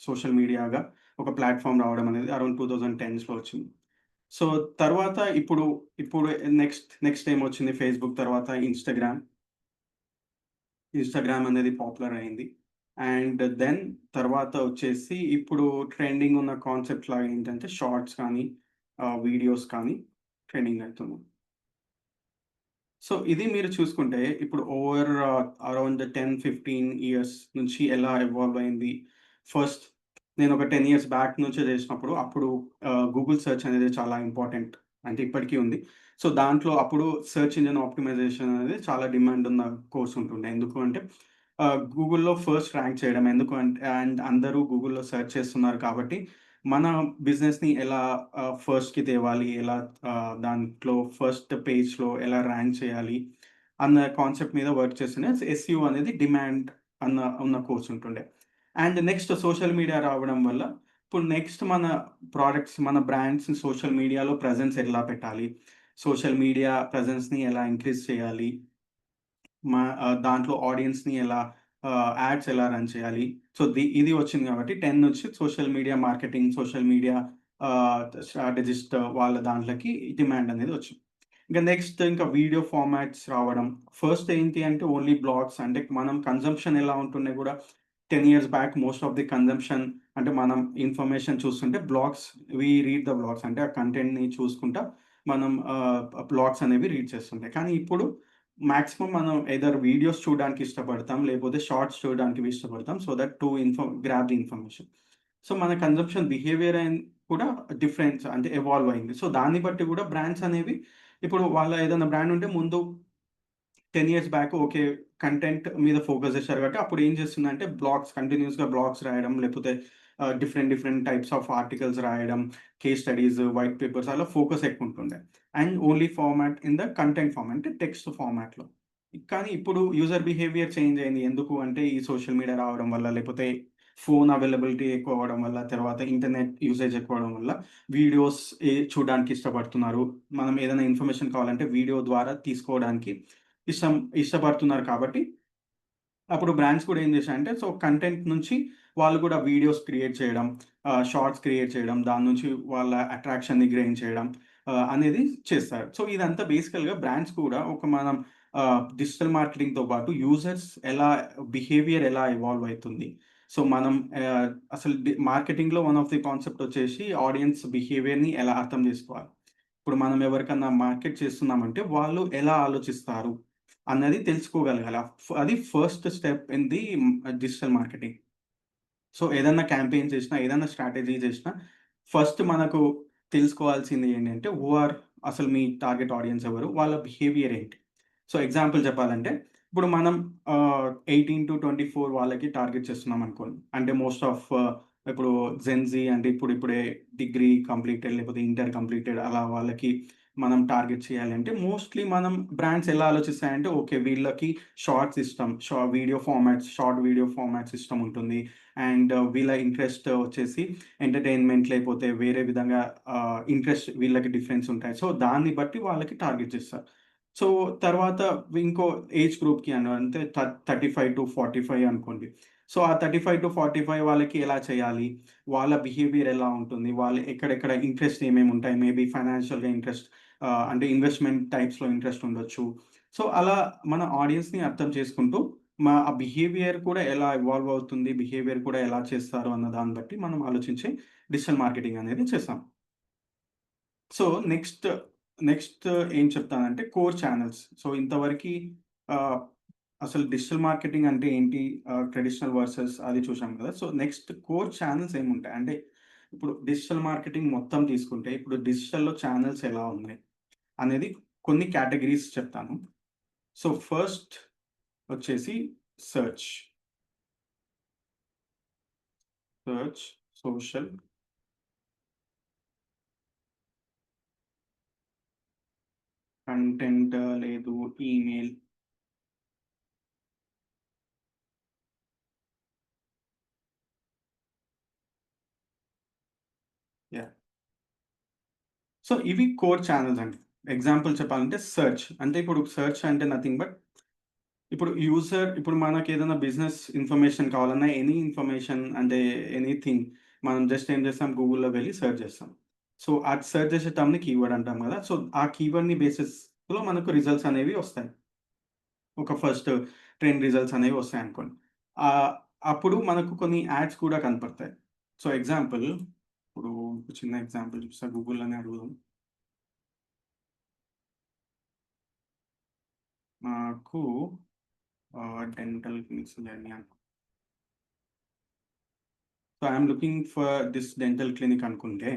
సోషల్ మీడియాగా ఒక ప్లాట్‌ఫార్మ్ రావడం అనేది అరౌండ్ 2010స్‌లో వచ్చింది. సో, తర్వాత ఇప్పుడు నెక్స్ట్ ఏమొచ్చింది ఫేస్‌బుక్ తర్వాత ఇన్‌స్టాగ్రామ్ అనేది పాపులర్ అయింది. అండ్ దెన్ తర్వాత వచ్చేసి ఇప్పుడు ట్రెండింగ్ ఉన్న కాన్సెప్ట్ లాగా ఏంటంటే షార్ట్స్ కానీ, వీడియోస్ కానీ ట్రెండింగ్ అయితుంది. సో, ఇది మీరు చూసుకుంటే ఇప్పుడు అరౌండ్ 10, 15 ఇయర్స్ నుంచి ఎలా ఎవాల్వ్ అయింది. ఫస్ట్ నేనొక 10 ఇయర్స్ బ్యాక్ నుంచే చేసినప్పుడు అప్పుడు గూగుల్ సెర్చ్ అనేది చాలా ఇంపార్టెంట్. అంటే ఇప్పటికి ఉంది. సో, దాంట్లో అప్పుడు సెర్చ్ ఇంజిన్ ఆప్టిమైజేషన్ అనేది చాలా డిమాండ్ ఉన్న కోర్స్ ఉంటుండే. ఎందుకు అంటే గూగుల్‌లో ఫస్ట్ ర్యాంక్ చేయడం. ఎందుకు అంటే అండ్ అందరూ గూగుల్‌లో సెర్చ్ చేస్తున్నారు కాబట్టి మన బిజినెస్‌ని ఎలా ఫస్ట్‌కి తేవాలి, ఎలా దాంట్లో ఫస్ట్ పేజ్‌లో ఎలా ర్యాంక్ చేయాలి అన్న కాన్సెప్ట్ మీద వర్క్ చేస్తూనే ఎస్‌ఈఓ అనేది డిమాండ్ ఉన్న కోర్స్ ఉంటుండే. అండ్ నెక్స్ట్ సోషల్ మీడియా రావడం వల్ల ఇప్పుడు నెక్స్ట్ మన ప్రొడక్ట్స్, మన బ్రాండ్స్‌ని సోషల్ మీడియాలో ప్రెజెన్స్ ఎలా పెట్టాలి? సోషల్ మీడియా ప్రెజెన్స్‌ని ఎలా ఇంక్రీజ్ చేయాలి? దాంట్లో ఆడియన్స్‌ని ఎలా యాడ్స్ ఎలా రన్ చేయాలి? సో, ఇది వచ్చింది కాబట్టి 10 నుంచి social media marketing, social media strategist వాళ్ళ దాంట్లోకి డిమాండ్ అనేది వచ్చింది. ఇంకా వీడియో ఫార్మాట్స్ రావడం. ఫస్ట్ ఏంటి అంటే ఓన్లీ బ్లాగ్స్ అంటే మనం కన్జంప్షన్ ఎలా ఉంటుండే గూడా 10 years back most of the consumption అంటే మనం ఇన్ఫర్మేషన్ చూస్తుంటే రీడ్ ద బ్లాగ్స్ అంటే ఆ కంటెంట్‌ని చూసుకుంటా మనం బ్లాగ్స్ అనేవి రీడ్ చేస్తుండే. కానీ ఇప్పుడు మాక్సిమం మనం ఎయిదర్ వీడియోస్ చూడడానికి ఇష్టపడతాం. లేకపోతే షార్ట్స్ చూడడానికి ఇష్టపడతాం. So that to grab the information. So మన కన్జంప్షన్ బిహేవియర్ కూడా డిఫరెన్స్ అంటే ఎవాల్వ్ అయింది. సో దాన్ని బట్టి కూడా బ్రాండ్స్ అనేవి ఇప్పుడు వాళ్ళ ఏదైనా బ్రాండ్ ఉంటే ముందు 10 ఇయర్స్ బ్యాక్ ఓకే. కంటెంట్ మీద ఫోకస్ చేశారు కాబట్టి అప్పుడు ఏం చేస్తుందంటే కంటిన్యూయస్‌గా బ్లాగ్స్ రాయడం లేకపోతే డిఫరెంట్ టైప్స్ ఆఫ్ ఆర్టికల్స్ రాయడం, కేస్ స్టడీస్, వైట్ పేపర్స్ అలా ఫోకస్ ఎక్కువుంటుండే. And only format in the content form అంటే టెక్స్ట్ ఫార్మాట్‌లో. కానీ ఇప్పుడు యూజర్ బిహేవియర్ చేంజ్ అయింది. ఎందుకు అంటే ఈ సోషల్ మీడియా రావడం వల్ల లేకపోతే ఫోన్ అవైలబిలిటీ ఎక్కువ అవ్వడం వల్ల, తర్వాత ఇంటర్నెట్ యూసేజ్ ఎక్కువ అవ్వడం వల్ల వీడియోస్ చూడడానికి ఇష్టపడుతున్నారు. మనం ఏదైనా ఇన్ఫర్మేషన్ కావాలంటే వీడియో ద్వారా తీసుకోవడానికి ఇష్టపడుతున్నారు కాబట్టి, అప్పుడు బ్రాండ్స్ కూడా ఏం చేశాయంటే, సో కంటెంట్ నుంచి వాళ్ళు కూడా వీడియోస్ క్రియేట్ చేయడం, షార్ట్స్ క్రియేట్ చేయడం, దాని నుంచి వాళ్ళ అట్రాక్షన్‌ని గెయిన్ చేయడం అనేది చేస్తారు. సో ఇదంతా బేసికల్‌గా బ్రాండ్స్ కూడా మనం డిజిటల్ మార్కెటింగ్‌తో పాటు యూజర్స్ బిహేవియర్ ఎలా ఎవాల్వ్ అయితుంది. సో మనం అసలు మార్కెటింగ్‌లో వన్ ఆఫ్ ది కాన్సెప్ట్ వచ్చేసి ఆడియన్స్ బిహేవియర్‌ని ఎలా అర్థం చేసుకోవాలి. ఇప్పుడు మనం ఎవరికన్నా మార్కెట్ చేస్తున్నామంటే వాళ్ళు ఎలా ఆలోచిస్తారు అన్నది తెలుసుకోగలగాలి. అది first step in the digital marketing. So, ఏదన్నా క్యాంపెయిన్ చేసినా, ఏదన్నా స్ట్రాటజీ చేసినా ఫస్ట్ మనకు తెలుసుకోవాల్సింది ఏంటంటే అసలు మీ టార్గెట్ ఆడియన్స్ ఎవరు? వాళ్ళ బిహేవియర్ ఏంటి? సో, ఎగ్జాంపుల్ చెప్పాలంటే ఇప్పుడు మనం 18-24 వాళ్ళకి టార్గెట్ చేస్తున్నామనుకోండి. అంటే మోస్ట్ ఆఫ్ ఇప్పుడు జెన్‌జీ అంటే ఇప్పుడిప్పుడే డిగ్రీ కంప్లీటెడ్ లేకపోతే ఇంటర్ కంప్లీటెడ్ అలా వాళ్ళకి మనం టార్గెట్ చేయాలంటే మోస్ట్‌లీ మనం బ్రాండ్స్ ఎలా ఆలోచిస్తాయంటే ఓకే. వీళ్ళకి షార్ట్స్ ఇష్టం. షార్ట్ వీడియో ఫార్మాట్స్ ఇష్టం ఉంటుంది. అండ్ వీళ్ళ ఇంట్రెస్ట్ వచ్చేసి ఎంటర్‌టైన్‌మెంట్ లేకపోతే వేరే విధంగా ఇంట్రెస్ట్ వీళ్ళకి డిఫరెన్స్ ఉంటాయి. సో, దాన్ని బట్టి వాళ్ళకి టార్గెట్ చేస్తారు. సో, తర్వాత ఇంకో ఏజ్ గ్రూప్‌కి అంటే 35-45 అనుకోండి. సో, ఆ 35-45 వాళ్ళకి ఎలా చేయాలి? వాళ్ళ బిహేవియర్ ఎలా ఉంటుంది? వాళ్ళు ఎక్కడెక్కడ ఇంట్రెస్ట్ ఏమేమి ఉంటాయి? మేబీ ఫైనాన్షియల్‌గా ఇంట్రెస్ట్ అంటే ఇన్వెస్ట్‌మెంట్ టైప్స్‌లో ఇంట్రెస్ట్ ఉండొచ్చు. సో, అలా మన ఆడియన్స్‌ని అర్థం చేసుకుంటూ ఆ బిహేవియర్ కూడా ఎలా ఎవాల్వ్ అవుతుంది? బిహేవియర్ కూడా ఎలా చేస్తారు? అన్న దాన్ని బట్టి మనం ఆలోచించి డిజిటల్ మార్కెటింగ్ అనేది చేస్తాం. సో, నెక్స్ట్ ఏం చెప్తానంటే కోర్ ఛానెల్స్. సో, ఇంతవరకి ఆహ్, అసలు డిజిటల్ మార్కెటింగ్ అంటే ఏంటి? ట్రెడిషనల్ వర్సెస్ అది చూసాం కదా! సో, నెక్స్ట్ కోర్ ఛానెల్స్ ఏముంటాయి? అంటే ఇప్పుడు డిజిటల్ మార్కెటింగ్ మొత్తం తీసుకుంటే ఇప్పుడు డిజిటల్‌లో ఛానెల్స్ ఎలా ఉన్నాయి? అనేది కొన్ని కేటగరీస్ చెప్తాను. సో, ఫస్ట్ వచ్చేసి సెర్చ్. సెర్చ్, సోషల్, కంటెంట్ లేదు ఈమెయిల్. యాహ్! సో, ఇవి కోర్ ఛానెల్స్ అండి. ఎగ్జాంపుల్ చెప్పాలంటే సెర్చ్. అంటే ఇప్పుడు సెర్చ్ అంటే నథింగ్ బట్ ఇప్పుడు మనకేదైనా బిజినెస్ ఇన్ఫర్మేషన్ కావాలన్నా ఎనీ ఇన్ఫర్మేషన్ అంటే ఎనీథింగ్ మనం జస్ట్ ఏం చేస్తాం గూగుల్‌లో వెళ్లి సెర్చ్ చేస్తాం. సో, అది సెర్చ్ చేసే టర్మ్‌ని కీవర్డ్ అంటాం కదా! సో, ఆ కీవర్డ్‌ని బేసిస్‌లో మనకు రిజల్ట్స్ అనేవి వస్తాయి. ఒక ఫస్ట్ 10 రిజల్ట్స్ అనేవి వస్తాయనుకోండి. ఆహ్, అప్పుడు మనకు కొన్ని యాడ్స్ కూడా కనపడతాయి. సో, ఇప్పుడు ఒక చిన్న ఎగ్జాంపుల్ చూపిస్తా గూగుల్‌లోనే అడుగుదాం. నాకు dental clinics journey so, I'm looking for this dental clinic అనుకుంటే,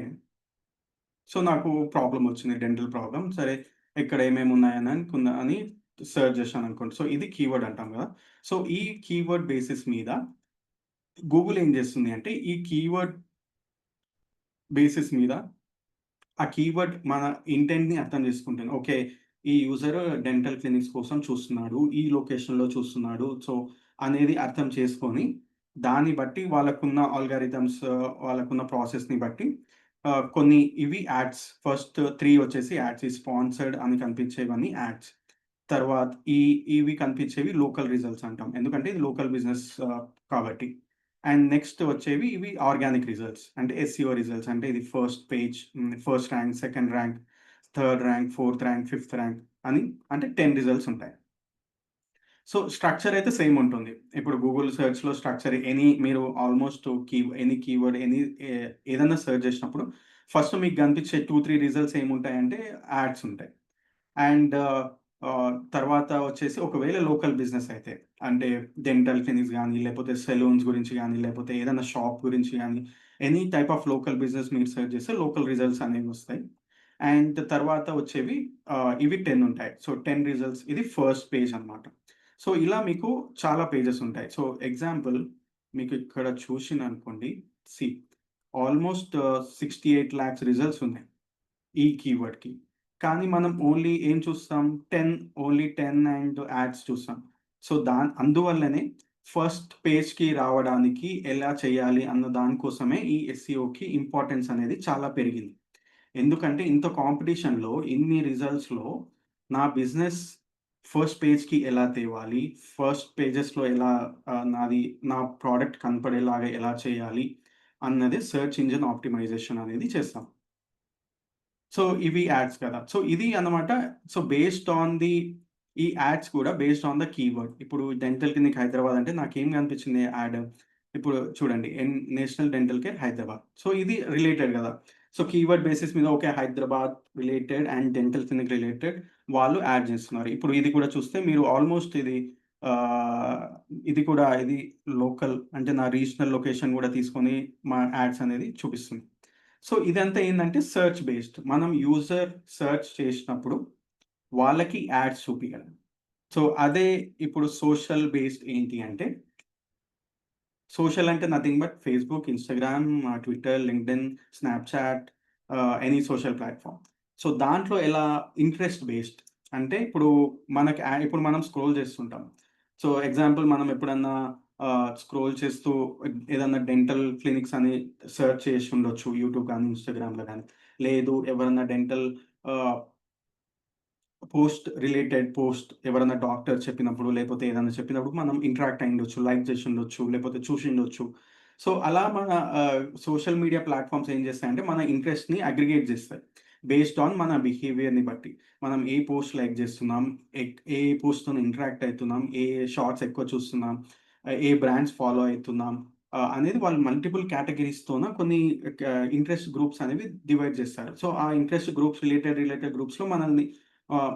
సో, నాకు ప్రాబ్లమ్ వచ్చింది. Dental problem. సరే ఇక్కడ ఏమేమి ఉన్నాయని అని సెర్చ్ చేశాననుకోండి. సో, ఇది కీవర్డ్ అంటాం కదా! సో, ఈ కీవర్డ్ బేసిస్ మీద గూగుల్ ఏం చేస్తుంది అంటే, ఈ కీవర్డ్ బేసిస్ మీద ఆ కీవర్డ్ మన ఇంటెంట్‌ని అర్థం చేసుకుంటుంది. ఓకే. ఈ యూజర్ డెంటల్ క్లినిక్స్ కోసం చూస్తున్నాడు. ఈ లొకేషన్‌లో చూస్తున్నాడు. సో, అనేది అర్థం చేసుకొని, దాన్ని బట్టి వాళ్ళకున్న ఆల్గారిథమ్స్ వాళ్ళకున్న ప్రాసెస్‌ని బట్టి కొన్ని ఇవి యాడ్స్. ఫస్ట్ 3 వచ్చేసి యాడ్స్. ఈ స్పాన్సర్డ్ అని కనిపించేవన్నీ యాడ్స్. తర్వాత ఇవి కనిపించేవి లోకల్ రిజల్ట్స్ అంటాం. ఎందుకంటే ఇది లోకల్ బిజినెస్ కాబట్టి. అండ్ నెక్స్ట్ వచ్చేవి ఇవి ఆర్గానిక్ రిజల్ట్స్. అంటే ఎస్‌సిఓ రిజల్ట్స్. అంటే ఇది first page, first rank, second rank, third rank, fourth rank, fifth rank అని అంటే 10 రిజల్ట్స్ ఉంటాయి. సో, స్ట్రక్చర్ అయితే సేమ్ ఉంటుంది. ఇప్పుడు గూగుల్ సెర్చ్‌లో స్ట్రక్చర్ మీరు ఆల్‌మోస్ట్ ఎనీ కీవర్డ్ ఏదన్నా సెర్చ్ చేసినప్పుడు ఫస్ట్ మీకు కనిపించే 2, 3 రిజల్ట్స్ ఏముంటాయంటే యాడ్స్ ఉంటాయి. అండ్ తర్వాత వచ్చేసి ఒకవేళ లోకల్ బిజినెస్ అయితే, అంటే డెంటల్ క్లినిక్స్ గానీ, లేపోతే సెలూన్స్ గురించి గానీ, లేపోతే ఏదైనా షాప్ గురించి గానీ, any type of local business మీరు సెర్చ్ చేస్తే లోకల్ రిజల్ట్స్ అనేవొస్తాయి. అండ్ తర్వాత వచ్చేవి ఇవి 10 ఉంటాయి. సో, 10 రిజల్ట్స్ ఇది ఫస్ట్ పేజ్ అనమాట. సో, ఇలా మీకు చాలా పేజెస్ ఉంటాయి. సో, ఎగ్జాంపుల్ మీకు ఇక్కడ చూషిననుకోండి. సీ ఆల్‌మోస్ట్ 68,00,000 రిజల్ట్స్ ఉన్నాయి. ఈ కీవర్డ్‌కి. కానీ మనం ఓన్లీ ఏం చూస్తాం? 10 అండ్ యాడ్స్ చూస్తాం. సో, అందువల్లనే ఫస్ట్ పేజ్‌కి రావడానికి ఎలా చేయాలి అన్న దాని కోసమే ఈ ఎస్‌సిఓకి ఇంపార్టెన్స్ అనేది చాలా పెరిగింది. ఎందుకంటే ఇంత కాంపిటీషన్‌లో ఇన్ని రిజల్ట్స్‌లో నా బిజినెస్ ఫస్ట్ పేజ్‌కి ఎలా తేవాలి? ఫస్ట్ పేజెస్‌లో ఎలా నాది నా ప్రొడక్ట్ కనపడేలాగా ఎలా చేయాలి? అన్నది సెర్చ్ ఇంజిన్ ఆప్టిమైజేషన్ అనేది చేస్తాం. సో, ఇవి యాడ్స్ కదా! సో, ఇది అన్నమాట. సో, బేస్డ్ ఆన్ ఈ యాడ్స్ కూడా బేస్డ్ ఆన్ ద కీవర్డ్. ఇప్పుడు డెంటల్ క్లినిక్ హైదరాబాద్ అంటే నాకేం కనిపించింది యాడ్. ఇప్పుడు చూడండి national dental care Hyderabad. So, ఇది రిలేటెడ్ గదా! సో, కీవర్డ్ బేసిస్ మీద okay. Hyderabad related and dental clinic related వాళ్ళు యాడ్ చేస్తున్నారు. ఇప్పుడు ఇది కూడా చూస్తే మీరు ఆల్‌మోస్ట్ ఆహ్, ఇది లోకల్ అంటే నా రీజనల్ లొకేషన్ గూడా తీసుకొని మా యాడ్స్ అనేది చూపిస్తుంది. సో, ఇదంతా ఏందంటే సెర్చ్ బేస్డ్. మనం యూజర్ సెర్చ్ చేసినప్పుడు వాళ్ళకి యాడ్స్ చూపియడం. సో, అదే ఇప్పుడు సోషల్ బేస్డ్ ఏంటి అంటే సోషల్ అంటే nothing but Facebook, Instagram, Twitter, LinkedIn, Snapchat, any social platform. So, దాంట్లో ఎలా ఇంట్రెస్ట్ బేస్డ్ అంటే ఇప్పుడు మనం స్క్రోల్ చేస్తుంటాం. సో, ఎగ్జాంపుల్ మనం ఎప్పుడన్నా స్క్రోల్ చేస్తూ ఏదన్నా డెంటల్ క్లినిక్స్ అని సెర్చ్ చేసి ఉండొచ్చు యూట్యూబ్ గానీ, ఇన్‌స్టాగ్రామ్‌లో గానీ. లేదు ఎవరన్నా డెంటల్ ఆహ్ పోస్ట్ ఎవరైనా డాక్టర్ చెప్పినప్పుడు, లేపోతే ఏదైనా చెప్పినప్పుడు మనం ఇంటరాక్ట్ అయ్యుండొచ్చు, లైక్ చేసుండొచ్చు, లేపోతే చూసిండొచ్చు. సో, అలా మన సోషల్ మీడియా ప్లాట్‌ఫార్మ్స్ ఏం చేస్తాయంటే, మన ఇంట్రెస్ట్‌ని అగ్రిగేట్ చేస్తాయి. బేస్డ్ ఆన్ మన బిహేవియర్‌ని బట్టి. మనం ఏ పోస్ట్ లైక్ చేస్తున్నాం, ఏ పోస్ట్‌తోని ఇంటరాక్ట్ అయితున్నాం, ఏ షార్ట్స్ ఎక్కువ చూస్తున్నాం, ఏ బ్రాండ్స్ ఫాలో అయితున్నాం, అనేది వాళ్ళు మల్టిపుల్ కేటగరీస్‌తోన కొన్ని ఇంట్రెస్ట్ గ్రూప్స్ అనేవి డివైడ్ చేస్తారు. సో, ఆ ఇంట్రెస్ట్ గ్రూప్స్ రిలేటెడ్ గ్రూప్స్‌లో మనల్ని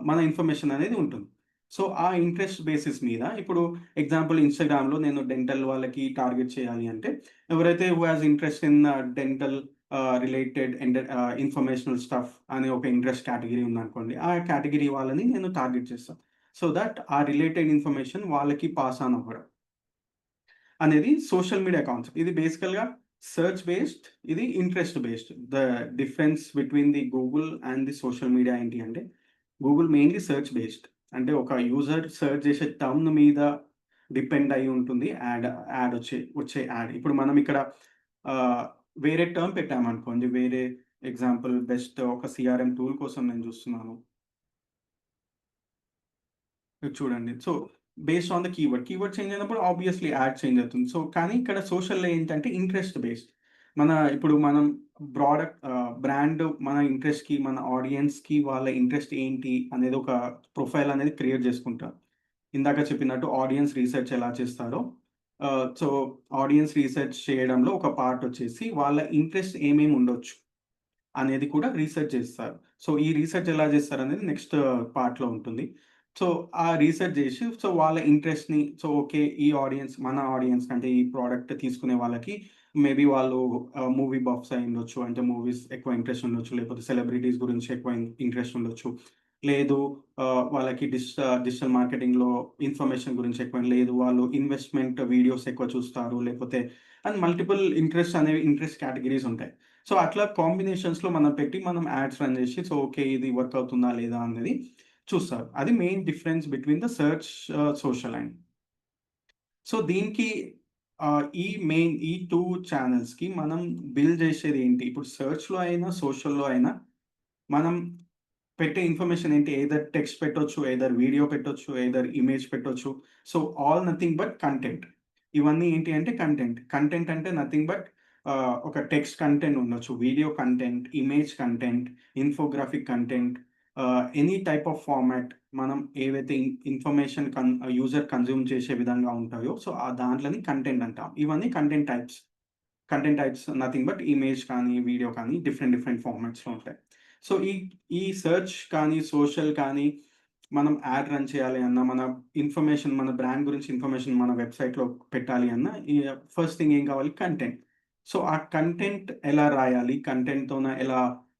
మన ఇన్ఫర్మేషన్ అనేది ఉంటుంది. సో, ఆ ఇంట్రెస్ట్ బేసిస్ మీద ఇప్పుడు ఎగ్జాంపుల్ ఇన్‌స్టాగ్రామ్‌లో నేను డెంటల్ వాళ్ళకి టార్గెట్ చేయాలి అంటే, ఎవరైతే who has interest in dental related informational stuff అనే ఒక ఇంట్రెస్ట్ కేటగరీ ఉందనుకోండి. ఆ కేటగరీ వాళ్ళని నేను టార్గెట్ చేస్తాను. సో థట్ ఆ రిలేటెడ్ ఇన్ఫర్మేషన్ వాళ్ళకి పాస్ ఆన్ అవ్వడం అనేది సోషల్ మీడియా కాన్సెప్ట్. ఇది బేసికల్‌గా సెర్చ్ బేస్డ్, ఇది interest based. The difference between the Google and the social media ఏంటి అంటే, గూగుల్ మెయిన్‌లీ సెర్చ్ బేస్డ్. అంటే ఒక యూజర్ సెర్చ్ చేసే టర్మ్ మీద డిపెండ్ అయ్యి ఉంటుంది వచ్చే యాడ్. ఇప్పుడు మనం ఇక్కడ ఆహ్, వేరే టర్మ్ పెట్టామనుకోండి. వేరే ఎగ్జాంపుల్ బెస్ట్ ఒక సీఆర్ఎం టూల్ కోసం నేను చూస్తున్నాను. ఇది చూడండి. So, based on the keyword. Keyword change అయినప్పుడు ఆబ్వియస్‌లీ యాడ్ చేంజ్ అవుతుంది. సో, కానీ ఇక్కడ సోషల్‌లో ఏంటంటే ఇంట్రెస్ట్ బేస్డ్. ఇప్పుడు మనం బ్రాండ్ మన ఇంట్రెస్ట్‌కి, మన ఆడియన్స్‌కి వాళ్ళ ఇంట్రెస్ట్ ఏంటి అనేది ఒక ప్రొఫైల్ అనేది క్రియేట్ చేసుకుంటారు. ఇందాక చెప్పినట్టు ఆడియన్స్ రీసెర్చ్ ఎలా చేస్తారో, సో, ఆడియన్స్ రీసెర్చ్ చేయడంలో ఒక పార్ట్ వచ్చేసి వాళ్ళ ఇంట్రెస్ట్ ఏమేమి ఉండొచ్చు అనేది కూడా రీసెర్చ్ చేస్తారు. సో, ఈ రీసెర్చ్ ఎలా చేస్తారనేది నెక్స్ట్ పార్ట్‌లో ఉంటుంది. సో, ఆ రీసెర్చ్ జేసి వాళ్ళ ఇంట్రెస్ట్‌ని ఓకే. మన ఆడియన్స్ అంటే ఈ ప్రొడక్ట్ తీసుకునే వాళ్ళకి మేబీ వాళ్ళు మూవీ బఫ్స్ అయ్యుండొచ్చు. అంటే మూవీస్ ఎక్కువ ఇంట్రెస్ట్ ఉండొచ్చు. లేకపోతే సెలబ్రిటీస్ గురించి ఎక్కువ ఇంట్రెస్ట్ ఉండొచ్చు. లేదు వాళ్ళకి డిజిటల్ మార్కెటింగ్‌లో ఇన్ఫర్మేషన్ గురించి ఎక్కువ లేదు. వాళ్ళు ఇన్వెస్ట్‌మెంట్ వీడియోస్ ఎక్కువ చూస్తారు. లేకపోతే మల్టిపుల్ ఇంట్రెస్ట్ కేటగరీస్ ఉంటాయి. సో, అట్లా కాంబినేషన్స్‌లో మనం యాడ్స్ రన్ చేసి ఓకే. ఇది వర్క్ అవుతుందా లేదా అనేది చూస్తారు. అది main difference between the search, social and. So, దీనికి ఈ 2 చానెల్స్‌కి మనం బిల్డ్ చేసేదేంటి? ఇప్పుడు సెర్చ్‌లో అయినా, సోషల్‌లో అయినా మనం పెట్టే ఇన్ఫర్మేషన్ ఏంటి? ఎయిదర్ టెక్స్ట్ పెట్టొచ్చు, ఎయిదర్ వీడియో పెట్టొచ్చు, ఎయిదర్ ఇమేజ్ పెట్టొచ్చు. So, all nothing but content. ఇవన్నీ ఏంటి అంటే కంటెంట్. కంటెంట్ అంటే నథింగ్ బట్ ఒక టెక్స్ట్ కంటెంట్ ఉండొచ్చు, video content, image content, infographic content, any type of format మనం ఏవైతే ఇన్ఫర్మేషన్ యూజర్ కన్జ్యూమ్ చేసే విధంగా ఉంటాయో, సో, ఆ దాంట్లని కంటెంట్ అంటాం. ఇవన్నీ content types. Content types nothing but image కానీ, వీడియో కానీ డిఫరెంట్ ఫార్మాట్స్‌లో ఉంటాయి. సో, ఈ సెర్చ్ కానీ, సోషల్ కానీ మనం యాడ్ రన్ చేయాలి అన్నా, మన బ్రాండ్ గురించి ఇన్ఫర్మేషన్ మన వెబ్‌సైట్‌లో పెట్టాలి అన్నా, ఫస్ట్ థింగ్ ఏం కావాలి? కంటెంట్. సో, ఆ కంటెంట్ ఎలా రాయాలి?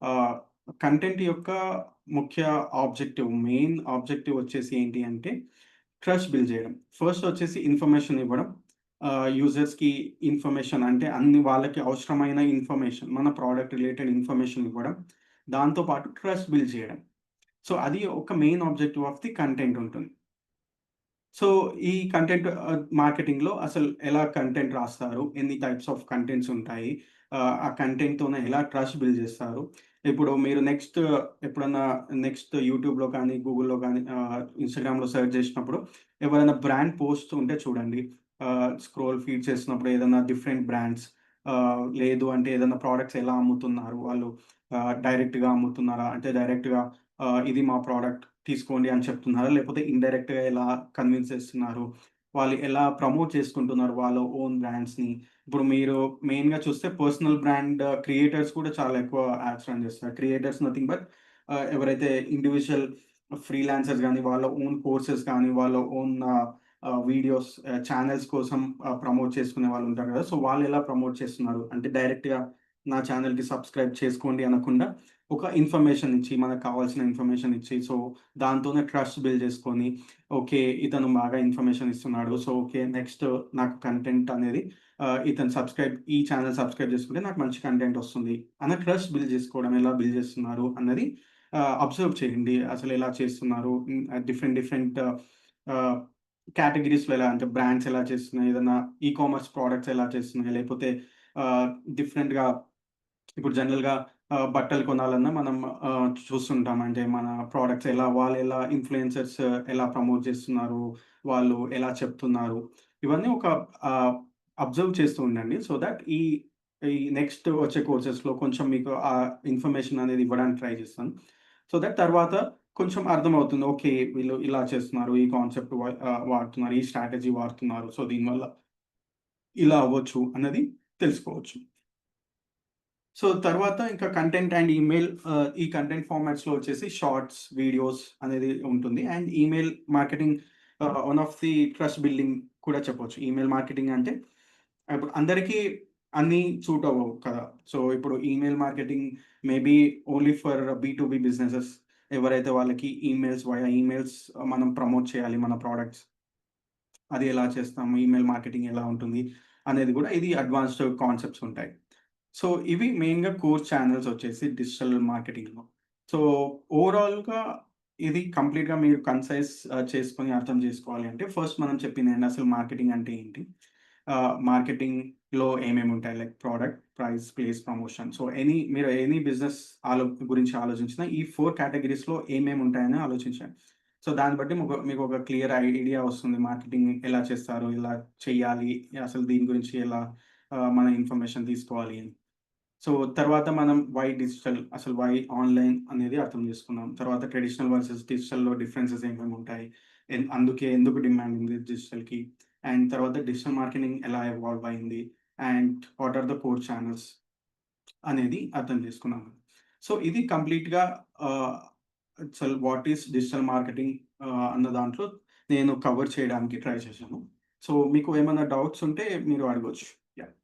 ఆహ్, కంటెంట్ యొక్క ముఖ్య మెయిన్ ఆబ్జెక్టివ్ వచ్చేసి ఏంటి అంటే, ట్రస్ట్ బిల్డ్ చేయడం. ఫస్ట్ వచ్చేసి ఇన్ఫర్మేషన్ ఇవ్వడం. యూజర్స్‌కి ఇన్ఫర్మేషన్ అంటే వాళ్ళకి అవసరమైన ఇన్ఫర్మేషన్, మన ప్రొడక్ట్ రిలేటెడ్ ఇన్ఫర్మేషన్ ఇవ్వడం. దాంతో పాటు ట్రస్ట్ బిల్డ్ చేయడం. సో, అది ఒక main objective of the content ఉంటుంది. సో, ఈ కంటెంట్ మార్కెటింగ్‌లో అసలు ఎలా కంటెంట్ రాస్తారు? ఎన్ని టైప్స్ ఆఫ్ కంటెంట్స్ ఉంటాయి? ఆ కంటెంట్‌తోనే ఎలా ట్రస్ట్ బిల్డ్ చేస్తారు? ఇప్పుడు మీరు ఎప్పుడన్నా యూట్యూబ్‌లో కానీ, గూగుల్‌లో కానీ, ఇన్‌స్టాగ్రామ్‌లో సెర్చ్ చేసినప్పుడు ఎవరైనా బ్రాండ్ పోస్ట్ ఉంటే చూడండి. స్క్రోల్ ఫీడ్ చేస్తున్నప్పుడు ఏదైనా డిఫరెంట్ బ్రాండ్స్, లేదు అంటే ఏదైనా ప్రొడక్ట్స్ ఎలా అమ్ముతున్నారు? వాళ్ళు డైరెక్ట్‌గా అమ్ముతున్నారా? అంటే డైరెక్ట్‌గా ఇది మా ప్రొడక్ట్ తీసుకోండి అని చెప్తున్నారా? లేకపోతే ఇండైరెక్ట్‌గా ఎలా కన్విన్స్ చేస్తున్నారు? వాళ్ళు ఎలా ప్రమోట్ చేసుకుంటున్నారు వాళ్ళ ఓన్ బ్రాండ్స్‌ని? ఇప్పుడు మీరు మెయిన్‌గా చూస్తే పర్సనల్ బ్రాండ్ క్రియేటర్స్ కూడా చాలా ఎక్కువ యాడ్స్ రన్ చేస్తారు. క్రియేటర్స్ నథింగ్ బట్ ఎవరైతే ఇండివిడ్యువల్ ఫ్రీలాన్సర్స్ గాని, వాళ్ళ ఓన్ కోర్సెస్ కానీ, వాళ్ళ ఓన్ వీడియోస్ ఛానెల్స్ కోసం ప్రమోట్ చేసుకునే వాళ్ళు ఉంటారు కదా! సో, వాళ్ళు ఎలా ప్రమోట్ చేస్తున్నారు? అంటే డైరెక్ట్‌గా నా ఛానెల్‌కి సబ్స్క్రైబ్ చేసుకోండి అనకుండా ఒక ఇన్ఫర్మేషన్ ఇచ్చి, మనకు కావాల్సిన ఇన్ఫర్మేషన్ ఇచ్చి, సో, దాంతోనే ట్రస్ట్ బిల్డ్ చేసుకొని, ఓకే. ఇతను బాగా ఇన్ఫర్మేషన్ ఇస్తున్నాడు. So, okay. నెక్స్ట్ నాకు కంటెంట్ అనేది ఇతను ఈ ఛానెల్ సబ్స్క్రైబ్ చేసుకుంటే నాకు మంచి కంటెంట్ వస్తుంది అన్న ట్రస్ట్ బిల్డ్ చేసుకోవడం, ఎలా బిల్డ్ చేస్తున్నారు అన్నది అబ్జర్వ్ చేయండి. అసలు ఎలా చేస్తున్నారు? డిఫరెంట్ డిఫరెంట్ ఆహ్, కేటగరీస్‌లో ఎలా అంటే బ్రాండ్స్ ఎలా చేస్తున్నాయి? ఏదన్నా కామర్స్ ప్రొడక్ట్స్ ఎలా చేస్తున్నాయి? లేకపోతే ఆహ్, డిఫరెంట్‌గా ఇప్పుడు జనరల్‌గా బట్టలు కొనాలన్నా మనం చూస్తుంటాం. అంటే మన ప్రొడక్ట్స్ వాళ్ళెలా ఇన్‌ఫ్లుయెన్సర్స్ ఎలా ప్రమోట్ చేస్తున్నారు? వాళ్ళు ఎలా చెప్తున్నారు? ఇవన్నీ ఒక ఆహ్, అబ్జర్వ్ చేస్తూ ఉండండి. సో దట్ ఈ ఈ నెక్స్ట్ వచ్చే కోర్సెస్‌లో కొంచెం మీకు ఆ ఇన్ఫర్మేషన్ అనేది ఇవ్వడానికి ట్రై చేస్తాను. సో దట్ తర్వాత కొంచెం అర్థమవుతుంది. ఓకే. వీళ్ళు ఇలా చేస్తున్నారు. ఈ కాన్సెప్ట్ వాడుతున్నారు. ఈ స్ట్రాటజీ వాడుతున్నారు. సో దీనివల్ల ఇలా అవ్వచ్చు అన్నది తెలుసుకోవచ్చు. సో, తర్వాత ఇంకా కంటెంట్ అండ్ ఈ కంటెంట్ ఫార్మాట్స్‌లో వచ్చేసి షార్ట్స్, వీడియోస్ అనేది ఉంటుంది. And email marketing one of the trust building కూడా చెప్పొచ్చు. ఈమెయిల్ మార్కెటింగ్ అంటే ఇప్పుడు అందరికీ అన్నీ సూట్ అవ్వవు కదా! సో, ఇప్పుడు email marketing maybe only for బీ2బీ బిజినెసెస్. ఎవరైతే వాళ్ళకి ఈమెయిల్స్ మనం ప్రమోట్ చేయాలి మన ప్రొడక్ట్స్. అది ఎలా చేస్తాము? ఈమెయిల్ మార్కెటింగ్ ఎలా ఉంటుంది? అనేది గూడా ఇది అడ్వాన్స్‌డ్ కాన్సెప్ట్స్ ఉంటాయి. సో, ఇవి మెయిన్‌గా కోర్ ఛానెల్స్ వచ్చేసి డిజిటల్ మార్కెటింగ్‌లో. సో, ఓవరాల్‌గా ఇది కంప్లీట్‌గా మీరు చేసుకొని అర్థం చేసుకోవాలి అంటే ఫస్ట్ మనం చెప్పిందేంటి అసలు మార్కెటింగ్ అంటే ఏంటి? మార్కెటింగ్‌లో ఏమేమి ఉంటాయి? Like product, price, place, promotion. So, మీరు ఎనీ బిజినెస్ గురించి ఆలోచించినా ఈ 4 కేటగరీస్‌లో ఏమేమి ఉంటాయని ఆలోచించండి. సో, దాన్ని బట్టి మీకు ఒక క్లియర్ ఐడియా వస్తుంది. మార్కెటింగ్ ఎలా చేస్తారు? ఎలా చేయాలి? అసలు దీని గురించి ఎలా మన ఇన్ఫర్మేషన్ తీసుకోవాలి అని. సో, తర్వాత మనం వై ఆన్‌లైన్ అనేది అర్థం చేసుకున్నాం. తర్వాత ట్రెడిషనల్ వర్సెస్ డిజిటల్‌లో డిఫరెన్సెస్ ఏమేమి ఉంటాయి? ఎందుకు డిమాండ్ ఉంది డిజిటల్‌కి? అండ్ తర్వాత డిజిటల్ మార్కెటింగ్ ఎలా ఎవాల్వ్ అయింది? And what are the core channels అనేది అర్థం చేసుకున్నాం. సో, ఇది కంప్లీట్‌గా ఆహ్, అసలు వాట్ ఈస్ డిజిటల్ మార్కెటింగ్ అన్న దాంట్లో నేను కవర్ చేయడానికి ట్రై చేశాను. సో, మీకు ఏమన్నా డౌట్స్ ఉంటే మీరు అడగొచ్చు. యాహ్!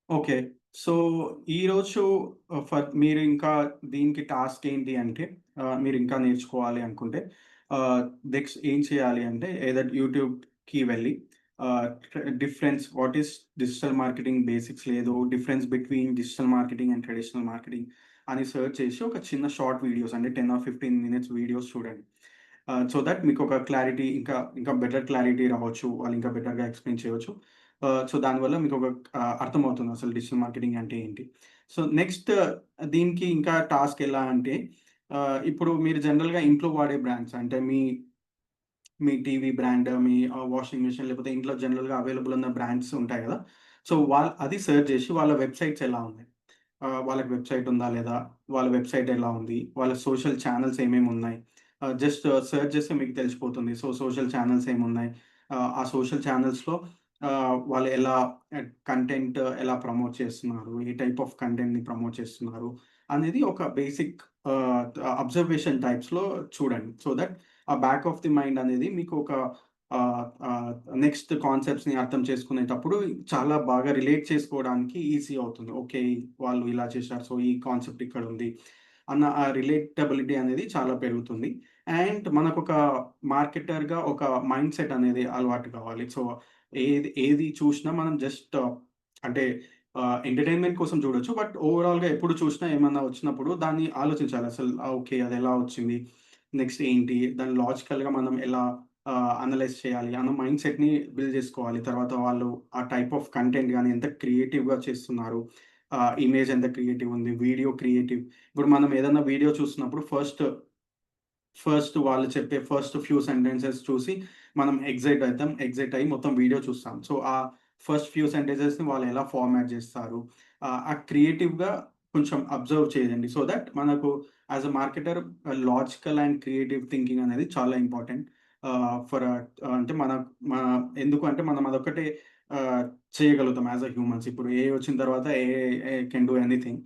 ఓకే. సో, ఈరోజు మీరు ఇంకా దీనికి టాస్క్ ఏంటి అంటే మీరు ఇంకా నేర్చుకోవాలి అనుకుంటే ఆహ్, నెక్స్ట్ ఏం చేయాలి అంటే ఎయిదర్ యూట్యూబ్‌కి వెళ్ళి ah, what is digital marketing basics లేదు difference between digital marketing and traditional marketing అని సెర్చ్ చేసి ఒక చిన్న షార్ట్ వీడియోస్ అంటే 10 ఆర్ 15 మినిట్స్ వీడియోస్ చూడండి. సో దట్ మీకొక క్లారిటీ ఇంకా బెటర్ క్లారిటీ రావచ్చు. వాళ్ళు ఇంకా బెటర్‌గా ఎక్స్‌ప్లెయిన్ చేయవచ్చు. సో దానివల్ల మీకొక అర్థమవుతుంది అసలు డిజిటల్ మార్కెటింగ్ అంటే ఏంటి. సో నెక్స్ట్ దీనికి ఇంకా టాస్క్ ఎలా అంటే ఇప్పుడు మీరు జనరల్‌గా ఇంట్లో వాడే బ్రాండ్స్ అంటే మీ టీవీ బ్రాండ్, మీ వాషింగ్ మెషిన్ లేకపోతే ఇంట్లో జనరల్‌గా అవైలబుల్ ఉన్న బ్రాండ్స్ ఉంటాయి గదా! సో అది సెర్చ్ జేసి వాళ్ళ వెబ్‌సైట్స్ ఎలా ఉన్నాయి? వాళ్ళకి వెబ్‌సైట్ ఉందా? లేదా? వాళ్ళ వెబ్‌సైట్ ఎలా ఉంది? వాళ్ళ సోషల్ ఛానెల్స్ ఏమేమున్నాయి? జస్ట్ సెర్చ్ చేస్తే మీకు తెలిసిపోతుంది. సో, సోషల్ ఛానెల్స్ ఏమున్నాయి? ఆ సోషల్ ఛానెల్స్‌లో వాళ్ళు కంటెంట్ ఎలా ప్రమోట్ చేస్తున్నారు? ఏ టైప్ ఆఫ్ కంటెంట్‌ని ప్రమోట్ చేస్తున్నారు? అనేది ఒక బేసిక్ ఆహ్, అబ్జర్వేషన్ టైప్స్‌లో చూడండి. సో దట్ ఆ బ్యాక్ ఆఫ్ ది మైండ్ అనేది మీకు ఒక ఆహ్, ఆహ్, నెక్స్ట్ కాన్సెప్ట్స్‌ని అర్థం చేసుకునేటప్పుడు చాలా బాగా రిలేట్ చేసుకోవడానికి ఈజీ అవుతుంది. ఓకే. వాళ్ళు ఇలా చేశారు. సో, ఈ కాన్సెప్ట్ ఇక్కడుంది. అన్న ఆ రిలేటబిలిటీ అనేది చాలా పెరుగుతుంది. అండ్ మనకొక మార్కెటర్‌గా ఒక మైండ్‌సెట్ అనేది అలవాటు కావాలి. సో, ఏది చూసినా మనం జస్ట్ అంటే ఎంటర్‌టైన్‌మెంట్ కోసం చూడొచ్చు. బట్ ఓవరాల్‌గా ఎప్పుడు చూసినా ఏమన్నా వచ్చినప్పుడు దాన్ని ఆలోచించాలి. అసలు ఓకే. అదెలా వచ్చింది? నెక్స్ట్ ఏంటి? దాన్ని లాజికల్‌గా మనం ఎలా అనలైజ్ చేయాలి అన్న మైండ్‌సెట్‌ని బిల్డ్ చేసుకోవాలి. తర్వాత వాళ్ళు ఆ టైప్ ఆఫ్ కంటెంట్ గాని ఎంత క్రియేటివ్‌గా చేస్తున్నారు. ఇమేజ్ ఎంత క్రియేటివ్ ఉంది. వీడియో క్రియేటివ్ ఇప్పుడు మనం ఏదన్నా వీడియో చూస్తున్నప్పుడు ఫస్ట్ వాళ్ళు చెప్పే ఫస్ట్ ఫ్యూ సెంటెన్సెస్ చూసి మనం ఎక్సైట్ అయ్యి మొత్తం వీడియో చూస్తాం. సో, ఆ ఫస్ట్ ఫ్యూ సెంటెన్సెస్‌ని వాళ్ళు ఎలా ఫార్మాట్ జేస్తారు. ఆ క్రియేటివ్‌గా కొంచెం అబ్జర్వ్ చేయండి. సో దట్ మనకు as a marketer logical and creative thinking అనేది చాలా ఇంపార్టెంట్. ఫర్ అంటే మన ఎందుకు అంటే మనం అదొక్కటే ఆహ్, చేయగలుగుతాం యాస్ ఎ హ్యూమన్స్. ఇప్పుడు ఏఐ వచ్చిన తర్వాత AI can do anything.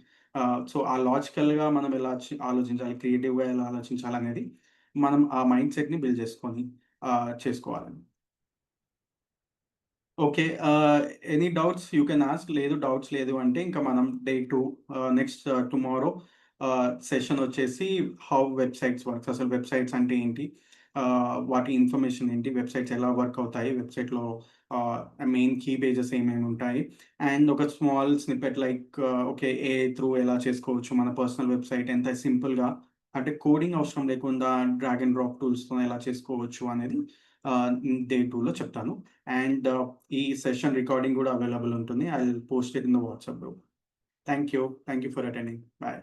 So ఆ లాజికల్‌గా మనం ఎలా ఆలోచించాలి, క్రియేటివ్‌గా ఎలా ఆలోచించాలనేది మనం ఆ మైండ్ సెట్‌ని బిల్డ్ చేసుకొని చేసుకోవాలండి. Okay. Any doubts you can ask. లేదు డౌట్స్ లేదు అంటే ఇంకా మనం డే 2 నెక్స్ట్ టుమారో సెషన్ వచ్చేసి హౌ వెబ్‌సైట్స్ వర్క్స్. అసలు వెబ్‌సైట్స్ అంటే ఏంటి? వాటి ఇన్ఫర్మేషన్ ఏంటి? వెబ్‌సైట్స్ ఎలా వర్క్ అవుతాయి? వెబ్‌సైట్‌లో ఆహ్, మెయిన్ కీ పేజెస్ ఏమేమి ఉంటాయి? అండ్ ఒక small snippet like okay. AI through ఎలా చేసుకోవచ్చు? మన పర్సనల్ వెబ్‌సైట్ ఎంత సింపుల్‌గా అంటే కోడింగ్ అవసరం లేకుండా డ్రాగ్ అండ్ డ్రాప్ టూల్స్‌తో ఎలా చేసుకోవచ్చు అనేది డే 2లో చెప్తాను. అండ్ ఈ సెషన్ రికార్డింగ్ గూడా అవైలబుల్ ఉంటుంది. I will post it in the WhatsApp group. Thank you. Thank you for attending. By.